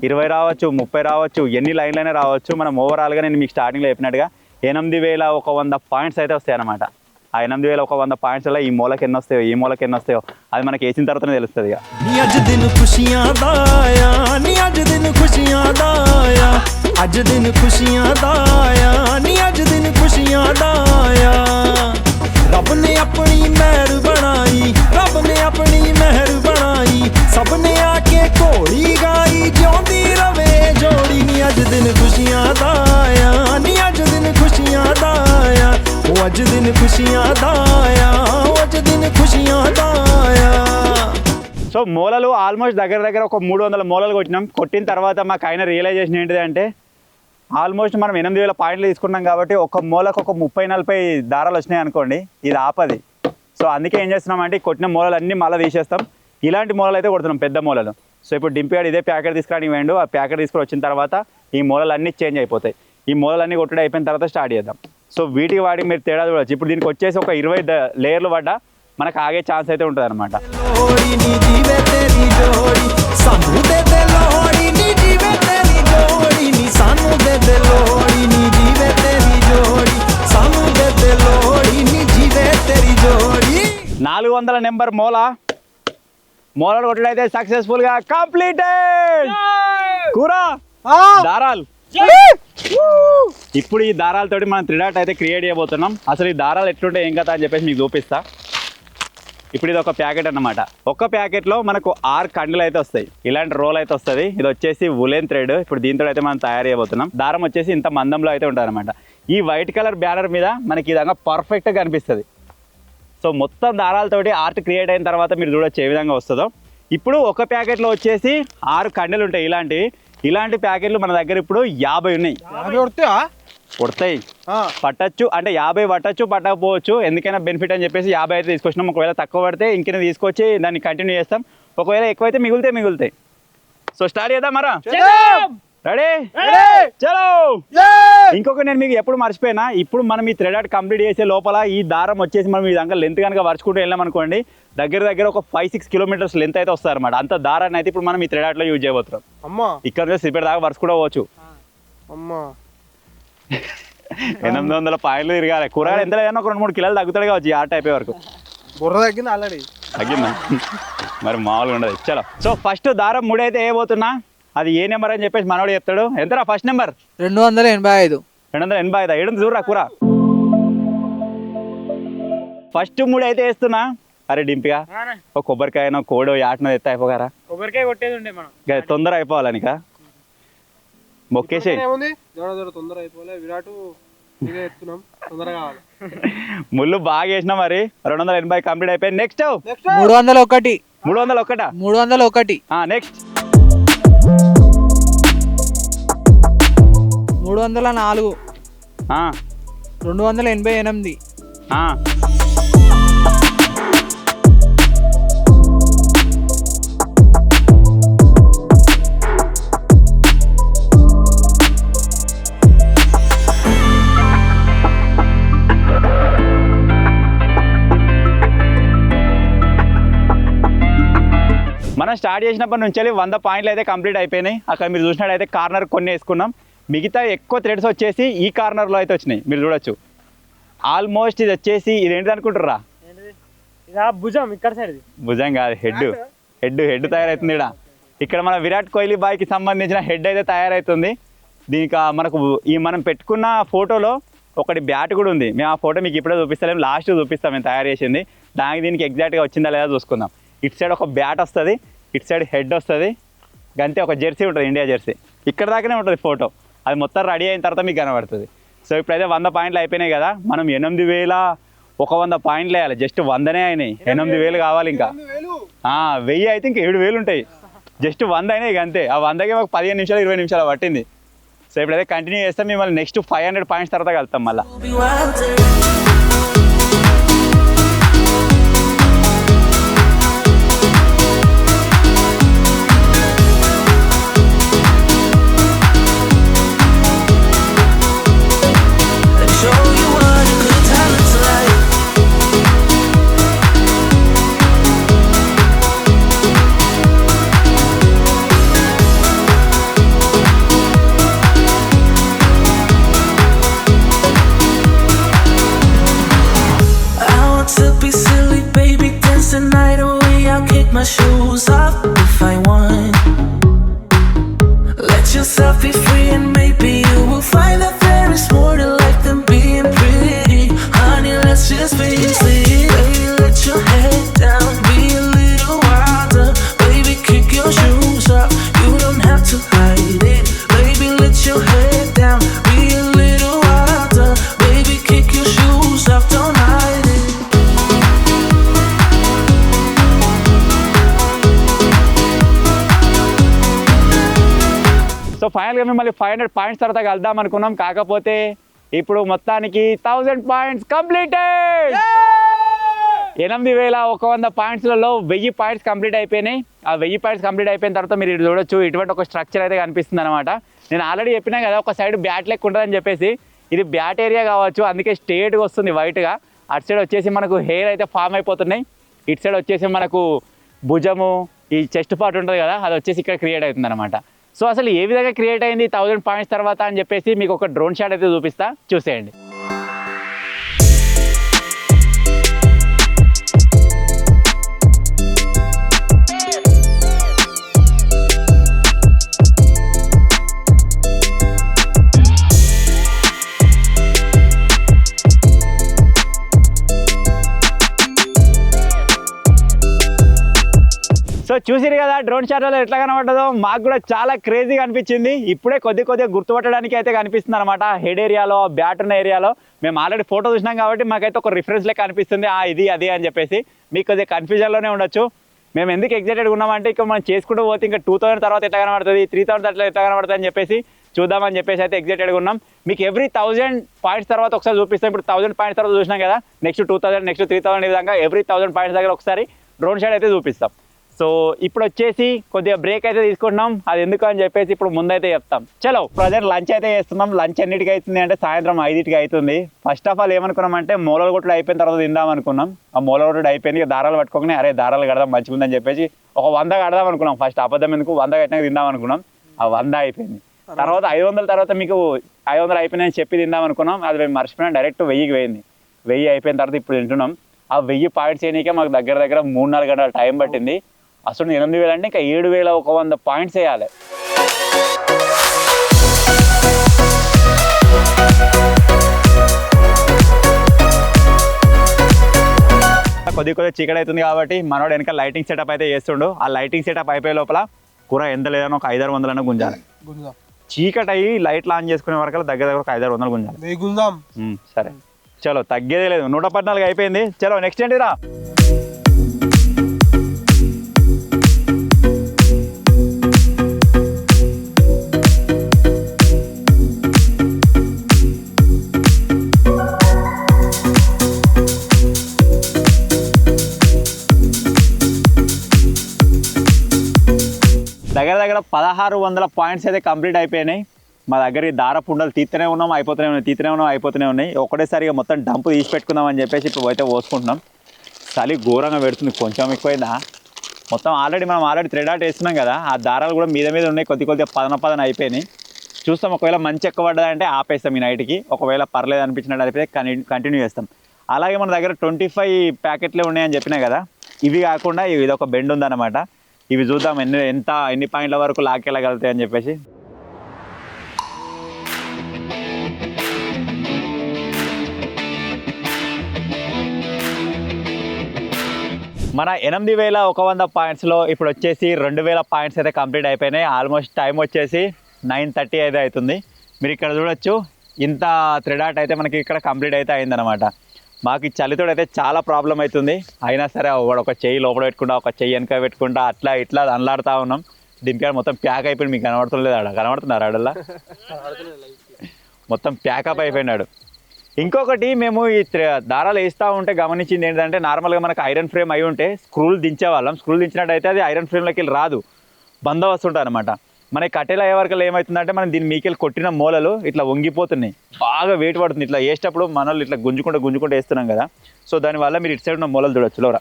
20 రావచ్చు, 30 రావచ్చు, ఎన్ని లైన్లైనా రావచ్చు. మనం ఓవరాల్గా నేను మీకు స్టార్టింగ్లో చెప్పినట్టుగా 8100 పాయింట్స్ అయితే వస్తాయి అన్నమాట. ఆ 8100 పాయింట్స్ వల్ల ఈ మూలకి ఎన్ని వస్తాయో ఈ మూలకి ఎన్ని వస్తాయో అది మనకి వేసిన తర్వాతనే తెలుస్తుంది. ਅੱਜ ਦਿਨ ਖੁਸ਼ੀਆਂ ਦਾ ਆਇਆ ਨੀ ਅੱਜ ਦਿਨ ਖੁਸ਼ੀਆਂ ਦਾ ਆਇਆ ਰੱਬ ਨੇ ਆਪਣੀ ਮਹਿਰ ਬਣਾਈ ਰੱਬ ਨੇ ਆਪਣੀ ਮਹਿਰ ਬਣਾਈ ਸਭ ਨੇ ਆ ਕੇ ਘੋੜੀ ਗਾਈ ਜਿਉਂਦੀ ਰਵੇ ਜੋੜੀ ਨੀ ਅੱਜ ਦਿਨ ਖੁਸ਼ੀਆਂ ਦਾ ਆਇਆ ਨੀ ਅੱਜ ਦਿਨ ਖੁਸ਼ੀਆਂ ਦਾ ਆਇਆ ਉਹ ਅੱਜ ਦਿਨ ਖੁਸ਼ੀਆਂ ਦਾ ਆਇਆ ਉਹ ਅੱਜ మూలలు ఆల్మోస్ట్ దగ్గర ఒక 300 మూలలు కొట్టినాం. కొట్టిన తర్వాత మాకు అయిన రియలైజేషన్ ఏంటిది అంటే ఆల్మోస్ట్ మనం 8000 పాయింట్లు తీసుకున్నాం కాబట్టి ఒక మూలకు ఒక 30-40 దారాలు వచ్చినాయి అనుకోండి, ఇది ఆపది. సో అందుకే ఏం చేస్తున్నామంటే కొట్టిన మూలలు అన్నీ మళ్ళీ తీసేస్తాం. ఇలాంటి మూలలు అయితే కొడుతున్నాం, పెద్ద మూలలు. సో ఇప్పుడు డింపియాడు ఇదే ప్యాకెట్ తీసుకురాని వేయండు. ఆ ప్యాకెట్ తీసుకుని వచ్చిన తర్వాత ఈ మూలలు అన్నీ చేంజ్ అయిపోతాయి. ఈ మూలలన్నీ కొట్టడం అయిపోయిన తర్వాత స్టార్ట్ చేద్దాం. సో వీటికి వాడికి మీరు తేడా చూడవచ్చు. ఇప్పుడు దీనికి వచ్చేసి ఒక 20 లేయర్లు పడ్డా మనకు ఆగే ఛాన్స్ అయితే ఉంటుంది అనమాట. నాలుగు 400 నెంబర్ మూలలు కొట్టడం అయితే సక్సెస్ఫుల్ గా కంప్లీటెడ్. కూర దారాలు. ఇప్పుడు ఈ దారాలతోటి మనం 3 డాట్ అయితే క్రియేట్ చేయబోతున్నాం. అసలు ఈ దారాలు ఎట్లుంటే ఏం కదా అని చెప్పేసి మీకు చూపిస్తా. ఇప్పుడు ఇది ఒక ప్యాకెట్ అన్నమాట. ఒక్క ప్యాకెట్లో మనకు 6 కండలు అయితే వస్తాయి. ఇలాంటి రోల్ అయితే వస్తుంది. ఇది వచ్చేసి వులెన్ థ్రెడ్. ఇప్పుడు దీంతో అయితే మనం తయారు చేయబోతున్నాం. దారం వచ్చేసి ఇంత మందంలో అయితే ఉంటుంది అనమాట. ఈ వైట్ కలర్ బ్యానర్ మీద మనకి ఈ విధంగా పర్ఫెక్ట్గా కనిపిస్తుంది. సో మొత్తం దారాలతోటి ఆర్ట్ క్రియేట్ అయిన తర్వాత మీరు చూడొచ్చు ఏ విధంగా వస్తుందో. ఇప్పుడు ఒక ప్యాకెట్లో వచ్చేసి 6 కండలు ఉంటాయి. ఇలాంటి ప్యాకెట్లు మన దగ్గర ఇప్పుడు 50 ఉన్నాయి. కొడతాయి, పట్టచ్చు అంటే 50 పట్టచ్చు, పట్టకపోవచ్చు. ఎందుకైనా బెనిఫిట్ అని చెప్పేసి 50 అయితే తీసుకొచ్చినాం. ఒకవేళ తక్కువ పడితే ఇంకైనా తీసుకొచ్చి దాన్ని కంటిన్యూ చేస్తాం. ఒకవేళ ఎక్కువైతే మిగులుతాయి. సో స్టార్ట్ చేద్దాం మరా. రెడీ చలో. ఇంకొక నేను మీకు ఎప్పుడు మర్చిపోయినా, ఇప్పుడు మనం ఈ థ్రెడ్ ఆర్ట్ కంప్లీట్ చేసే లోపల ఈ దారం వచ్చేసి మనం ఈ విధంగా లెంత్ కనుక వరుచుకుంటూ వెళ్ళాం అనుకోండి, దగ్గర ఒక 5-6 కిలోమీటర్స్ లెంత్ అయితే వస్తుంది అనమాట. అంత దారాన్ని అయితే ఇప్పుడు మనం ఈ థ్రెడ్ ఆర్ట్లో యూజ్ చేయబోతున్నాం. ఇక్కడ నుంచి సిపెట్ దాకా వరుచుకుంటూ పోవచ్చు. 800 పాయింట్లు తిరగాలి. కూరగాయలు ఎంత లేదన్నా ఒక 2-3 కిలోలు తగ్గుతాడు కావచ్చు ఈ ఆర్ట్ అయిపోయే వరకు. బుర్ర తగ్గింది ఆల్రెడీ. తగ్గిందా? మరి మామూలుగా ఉండదు. చలో. సో ఫస్ట్ దారం 3 అయితే వేయబోతున్నా. అది ఏ నెంబర్ అని చెప్పేసి మనోడు చెప్తాడు. ఎంతరా ఫస్ట్ నెంబర్? 285. 285. ఏడు చూడరా కూర. ఫస్ట్ 3 అయితే వేస్తున్నా. అరే డింపిగా ఒక కొబ్బరికాయనో కోడో యాటనో ఎత్త అయిపోగారా. కొబ్బరికాయ కొట్టేది ఉండే మనం. తొందర అయిపోవాలని మొక్కేసి తొందర అయిపోలే. విరాట్ తొందర కావాలి. ముళ్ళు బాగా వేసినా. మరి 280 కంప్లీట్ అయిపోయింది. నెక్స్ట్ 301. 301. నెక్స్ట్ 304. 288. మనం స్టార్ట్ చేసినప్పటి నుంచి 100 పాయింట్లు అయితే కంప్లీట్ అయిపోయినాయి. అక్కడ మీరు చూసినట్టయితే కార్నర్ కొన్ని వేసుకున్నాం. మిగతా ఎక్కువ థ్రెడ్స్ వచ్చేసి ఈ కార్నర్లో అయితే వచ్చినాయి. మీరు చూడొచ్చు. ఆల్మోస్ట్ ఇది వచ్చేసి ఇదేంటిది అనుకుంటారా? భుజం. ఇక్కడ సైడ్ భుజం కాదు, హెడ్ తయారవుతుంది. ఇక్కడ మన విరాట్ కోహ్లీ బాయ్కి సంబంధించిన హెడ్ అయితే తయారవుతుంది. దీనికి మనకు మనం పెట్టుకున్న ఫోటోలో ఒకటి బ్యాట్ కూడా ఉంది. మేము ఆ ఫోటో మీకు ఇప్పుడే చూపిస్తలేము, లాస్ట్ చూపిస్తాం మేము తయారు చేసింది. దీనికి ఎగ్జాక్ట్గా వచ్చిందా లేదా చూసుకుందాం. ఇటు సైడ్ ఒక బ్యాట్ వస్తుంది, ఇటు సైడ్ హెడ్ వస్తుంది, గంతే ఒక జెర్సీ ఉంటుంది, ఇండియా జెర్సీ. ఇక్కడ దాకానే ఉంటుంది ఫోటో. అది మొత్తం రెడీ అయిన తర్వాత మీకు కనబడుతుంది. సో ఇప్పుడైతే 100 పాయింట్లు అయిపోయినాయి కదా. మనం 8100 పాయింట్లు వేయాలి. జస్ట్ 100నే అయినాయి. 8000 కావాలి. ఇంకా 1000 అయితే ఇంకా 7000 ఉంటాయి. జస్ట్ 100 అయినాయి ఇక అంతే. ఆ 100కి మాకు 15 నిమిషాలు 20 నిమిషాలు పట్టింది. సో ఇప్పుడైతే కంటిన్యూ చేస్తాం. మిమ్మల్ని నెక్స్ట్ 500 పాయింట్స్ తర్వాత కలుస్తాం మళ్ళీ. My shoes off if I want. Let yourself be free and maybe you will find that there is more to life than being pretty. Honey, let's just face it. Baby, let your head down, be a little wilder. Baby, kick your shoes off, you don't have to hide it. Baby, let your head down, be a little wilder. Baby, kick your shoes off, don't hide it. So ఫైనల్గా మిమ్మల్ని 500 points తర్వాత కలుద్దాం అనుకున్నాం. కాకపోతే ఇప్పుడు మొత్తానికి 1000 points completed. 8100 పాయింట్స్లలో 1000 points complete అయిపోయినాయి. ఆ 1000 పాయింట్స్ కంప్లీట్ అయిపోయిన తర్వాత మీరు ఇటు చూడొచ్చు, ఇటువంటి ఒక స్ట్రక్చర్ అయితే కనిపిస్తుంది అనమాట. నేను ఆల్రెడీ చెప్పినా కదా, ఒక సైడ్ బ్యాట్ లెక్క ఉంటుందని చెప్పేసి. ఇది బ్యాట్ ఏరియా కావచ్చు, అందుకే స్ట్రేట్గా వస్తుంది వైట్గా. అటు సైడ్ వచ్చేసి మనకు హెయిర్ అయితే ఫామ్ అయిపోతున్నాయి. ఇటు సైడ్ వచ్చేసి మనకు భుజము, ఈ చెస్ట్ పార్ట్ ఉంటుంది కదా, అది వచ్చేసి ఇక్కడ క్రియేట్ అవుతుంది అనమాట. సో అసలు ఏ విధంగా క్రియేట్ అయింది 1000 పాయింట్స్ తర్వాత అని చెప్పేసి మీకు ఒక డ్రోన్ షాట్ అయితే చూపిస్తా, చూసేయండి. సో చూసిరు కదా డ్రోన్ షాట్లో ఎట్లా కనబడ్డదో, మాకు కూడా చాలా క్రేజీగా అనిపించింది. ఇప్పుడే కొద్దిగా గుర్తుపట్టడానికి అయితే కనిపిస్తుంది అనమాట. హెడ్ ఏరియాలో బ్యాట్ ఉన్న ఏరియాలో మేము ఆల్రెడీ ఫోటో చూసినాం కాబట్టి మాకైతే ఒక రిఫరెన్స్ లెక్క అనిపిస్తుంది, ఇది అది అని చెప్పేసి. మీకు కొద్దిగా కన్ఫ్యూజన్లోనే ఉండొచ్చు. మేము ఎందుకు ఎగ్జైటెడ్గా ఉన్నామంటే ఇక మనం చేసుకుంటూ పోతే ఇంకా 2000 తర్వాత ఎట్లా కనబడుతుంది, 3000 అట్లా ఎట్లా కనబడుతుంది అని చెప్పేసి చూద్దామని చెప్పేసి అయితే ఎగ్జైటెడ్గా ఉన్నాం. మీకు ఎవ్రీ 1000 పాయింట్స్ తర్వాత ఒకసారి చూపిస్తాం. ఇప్పుడు 1000 పాయింట్స్ తర్వాత చూసినాం కదా, నెక్స్ట్ 2000, నెక్స్ట్ 3000 ఈ విధంగా ఎవ్రీ 1000 పాయింట్స్ దగ్గర ఒకసారి డ్రోన్ షాట్ అయితే చూపిస్తాం. సో ఇప్పుడు వచ్చేసి కొద్దిగా బ్రేక్ అయితే తీసుకుంటున్నాం. అది ఎందుకు అని చెప్పేసి ఇప్పుడు ముందైతే చెప్తాం. చలో ప్రజెంట్ లంచ్ అయితే చేస్తున్నాం. లంచ్ ఎన్నిటికి అవుతుంది అంటే సాయంత్రం 5కి అవుతుంది. ఫస్ట్ ఆఫ్ ఆల్ ఏమనుకున్నామంటే మూలలు కొట్టుడు అయిపోయిన తర్వాత తిందాం అనుకున్నాం. ఆ మూల కొట్టుడు అయిపోయింది, దారాలు పట్టుకొని అరే దారాలు కడదాం మంచిగా ఉందని చెప్పేసి ఒక 100 కడదాం అనుకున్నాం. ఫస్ట్ అబద్ధం ఎందుకు, 100 కట్టినాక తిందాం అనుకున్నాం. ఆ 100 అయిపోయింది. తర్వాత 500 తర్వాత మీకు 500 అయిపోయినాయని చెప్పి తిందాం అనుకున్నాం. అది మేము మర్చిపోయినా, డైరెక్ట్ 1000కి పోయింది. 1000 అయిపోయిన తర్వాత ఇప్పుడు తింటున్నాం. ఆ 1000 పాయింట్స్ చేయడానికే మాకు దగ్గర 3-4 గంటల టైం పట్టింది. అసలు 8000 అంటే ఇంకా 7100 పాయింట్స్ వేయాలి. కొద్దిగా చీకటి అవుతుంది కాబట్టి మనోడు వెనక లైటింగ్ సెటప్ అయితే చేస్తుండు. ఆ లైటింగ్ సెటప్ అయిపోయే లోపల కూర ఎంత లేదన్నా ఒక 500-600 గుంజాలి. చీకటి అయ్యి లైట్లు ఆన్ చేసుకునే వరకు దగ్గర ఒక 500-600 గుంజాలి. సరే చలో, తగ్గేదే లేదు. 114 అయిపోయింది. చలో నెక్స్ట్ ఏంటిరా? దగ్గర 1600 పాయింట్స్ అయితే కంప్లీట్ అయిపోయినాయి. మా దగ్గర ఈ దార పుండలు తీస్తూనే ఉన్నాం, అయిపోతూనే ఉన్నాయి. ఒకటేసారిగా మొత్తం డంప్ తీసి పెట్టుకుందాం అని చెప్పేసి ఇప్పుడు అయితే పోసుకుంటున్నాం. చలి ఘోరంగా పెడుతుంది, కొంచెం ఎక్కువైందా. మొత్తం మనం ఆల్రెడీ థ్రెడ్ ఆర్ట్ వేస్తున్నాం కదా, ఆ దారాలు కూడా మీద ఉన్నాయి, కొద్దిగా పదన అయిపోయినాయి. చూస్తాం, ఒకవేళ మంచి ఎక్కువ పడ్డదంటే ఆపేస్తాం ఈ నైట్కి. ఒకవేళ పర్లేదు అనిపించినట్టు అయితే కంటిన్యూ చేస్తాం. అలాగే మన దగ్గర 25 ప్యాకెట్లే ఉన్నాయని చెప్పినా కదా, ఇవి కాకుండా ఇది ఒక బెండ్ ఉందన్నమాట. ఇవి చూద్దాం ఎన్ని పాయింట్ల వరకు లాక్కెళ్ళగలుగుతాయి అని చెప్పేసి. మన 8100 పాయింట్స్లో ఇప్పుడు వచ్చేసి 2000 పాయింట్స్ అయితే కంప్లీట్ అయిపోయినాయి. ఆల్మోస్ట్ టైం వచ్చేసి 9:30 అయితే అవుతుంది. మీరు ఇక్కడ చూడొచ్చు, ఇంత థ్రెడ్ ఆర్ట్ అయితే మనకి ఇక్కడ కంప్లీట్ అయితే అయిందనమాట. మాకు ఈ చలితో అయితే చాలా ప్రాబ్లం అవుతుంది. అయినా సరే ఒక చెయ్యి లోపల పెట్టుకుంటా, ఒక చెయ్యి వెనక పెట్టుకుంటా, అట్లా ఇట్లా అల్లాడుతూ ఉన్నాం. దీనికాడ మొత్తం ప్యాక్ అయిపోయింది. మీకు కనబడుతులేదు, కనబడుతున్నారు ఆడల్లా మొత్తం ప్యాకప్ అయిపోయినాడు. ఇంకొకటి, మేము ఈ దారాలు వేస్తూ ఉంటే గమనించింది ఏంటంటే, నార్మల్గా మనకు ఐరన్ ఫ్రేమ్ అయి ఉంటే స్క్రూలు దించేవాళ్ళం. స్క్రూలు దించినట్టయితే అది ఐరన్ ఫ్రేమ్లోకి వెళ్ళి రాదు, బందోబస్తు ఉంటుంది అనమాట. మనకి కట్టెలు అయ్యే వరకు ఏమవుతుందంటే, మనం దీన్ని మీకెళ్ళి కొట్టిన మూలలు ఇట్లా వంగిపోతున్నాయి, బాగా వెయిట్ పడుతుంది. ఇట్లా వేసేటప్పుడు మనల్ని ఇట్లా గుంజుకుంటూ వేస్తున్నాం కదా, సో దానివల్ల మీరు ఇటు సైడ్ ఉన్న మూలలు చూడొచ్చు. లోరా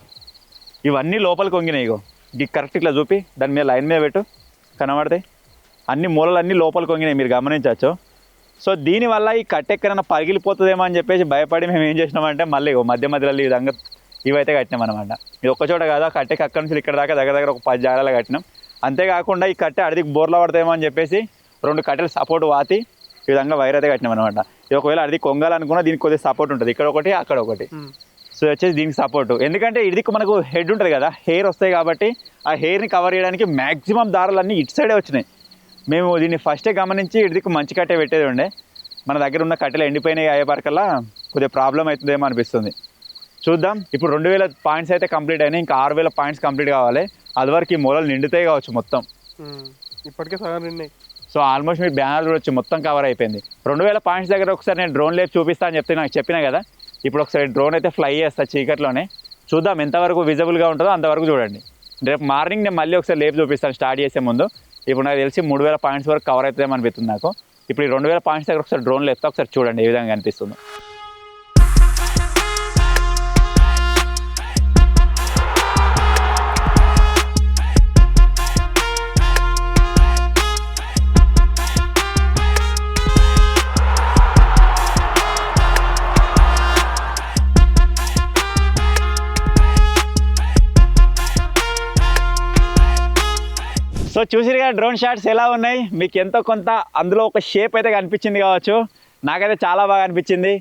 ఇవన్నీ లోపలికి వంగినాయి. ఇగో ఇది కరెక్ట్ ఇట్లా చూపి దాని మీద లైన్ మీద పెట్టు, కనబడతాయి. అన్ని మూలలు అన్నీ లోపలికి వంగినాయి, మీరు గమనించవచ్చు. సో దీనివల్ల ఈ కట్టె ఎక్కడైనా పగిలిపోతుందేమో అని చెప్పేసి భయపడి మేము ఏం చేసినామంటే, మళ్ళీ మధ్యలో ఈ విధంగా ఇవైతే కట్టినాం అనమాట. ఇది ఒక్కచోట కాదు, ఆ కట్టెకి అక్కడి నుంచి ఇక్కడ దాకా దగ్గర ఒక 10 జాగాలు కట్టినాం. అంతేకాకుండా ఈ కట్టె అడిదికి బోర్లో పడతాయేమో అని చెప్పేసి 2 కట్టెలు సపోర్ట్ వాతి ఈ విధంగా వైర్ అయితే కట్టినాం అనమాట. ఇది ఒకవేళ అది కొంగాలనుకున్నా దీనికి కొద్దిగా సపోర్ట్ ఉంటుంది, ఇక్కడ ఒకటి అక్కడ ఒకటి. సో వచ్చేసి దీనికి సపోర్ట్, ఎందుకంటే ఇదికి మనకు హెడ్ ఉంటుంది కదా, హెయిర్ వస్తాయి కాబట్టి ఆ హెయిర్ని కవర్ చేయడానికి మ్యాక్సిమం దారాలన్నీ ఇటు సైడే వచ్చినాయి. మేము దీన్ని ఫస్టే గమనించి ఇదికి మంచి కట్టే పెట్టేది ఉండే. మన దగ్గర ఉన్న కట్టెలు ఎండిపోయినాయి అయ్యేపరకల్లా కొద్దిగా ప్రాబ్లం అవుతుందేమో అనిపిస్తుంది. చూద్దాం. ఇప్పుడు 2000 పాయింట్స్ అయితే కంప్లీట్ అయినాయి, ఇంకా 6000 పాయింట్స్ కంప్లీట్ కావాలి. అది వరకు ఈ మూలలు నిండుతాయి కావచ్చు మొత్తం. ఇప్పటికే సగం నిండాయి. సో ఆల్మోస్ట్ మీరు బ్యానర్ చూడొచ్చు మొత్తం కవర్ అయిపోయింది. 2000 పాయింట్స్ దగ్గర ఒకసారి నేను డ్రోన్ లేపు చూపిస్తా అని చెప్పినా కదా. ఇప్పుడు ఒకసారి డ్రోన్ అయితే ఫ్లై చేస్తా చీకట్లోనే, చూద్దాం ఎంతవరకు విజిబుల్గా ఉంటుందో అంతవరకు చూడండి. రేపు మార్నింగ్ నేను మళ్ళీ ఒకసారి లేపు చూపిస్తాను స్టార్ట్ చేసే ముందు. ఇప్పుడు నాకు తెలిసి 3000 పాయింట్స్ వరకు కవర్ అవుతుందేమో అనిపిస్తుంది నాకు. ఇప్పుడు ఈ 2000 పాయింట్స్ దగ్గర ఒకసారి డ్రోన్ లేపుతా, ఒకసారి చూడండి ఏ విధంగా అనిపిస్తుందో. సో చూసిరుగా డ్రోన్ షాట్స్ ఎలా ఉన్నాయి, మీకు ఎంతో కొంత అందులో ఒక షేప్ అయితే కనిపించింది కావచ్చు. నాకైతే చాలా బాగా అనిపించింది.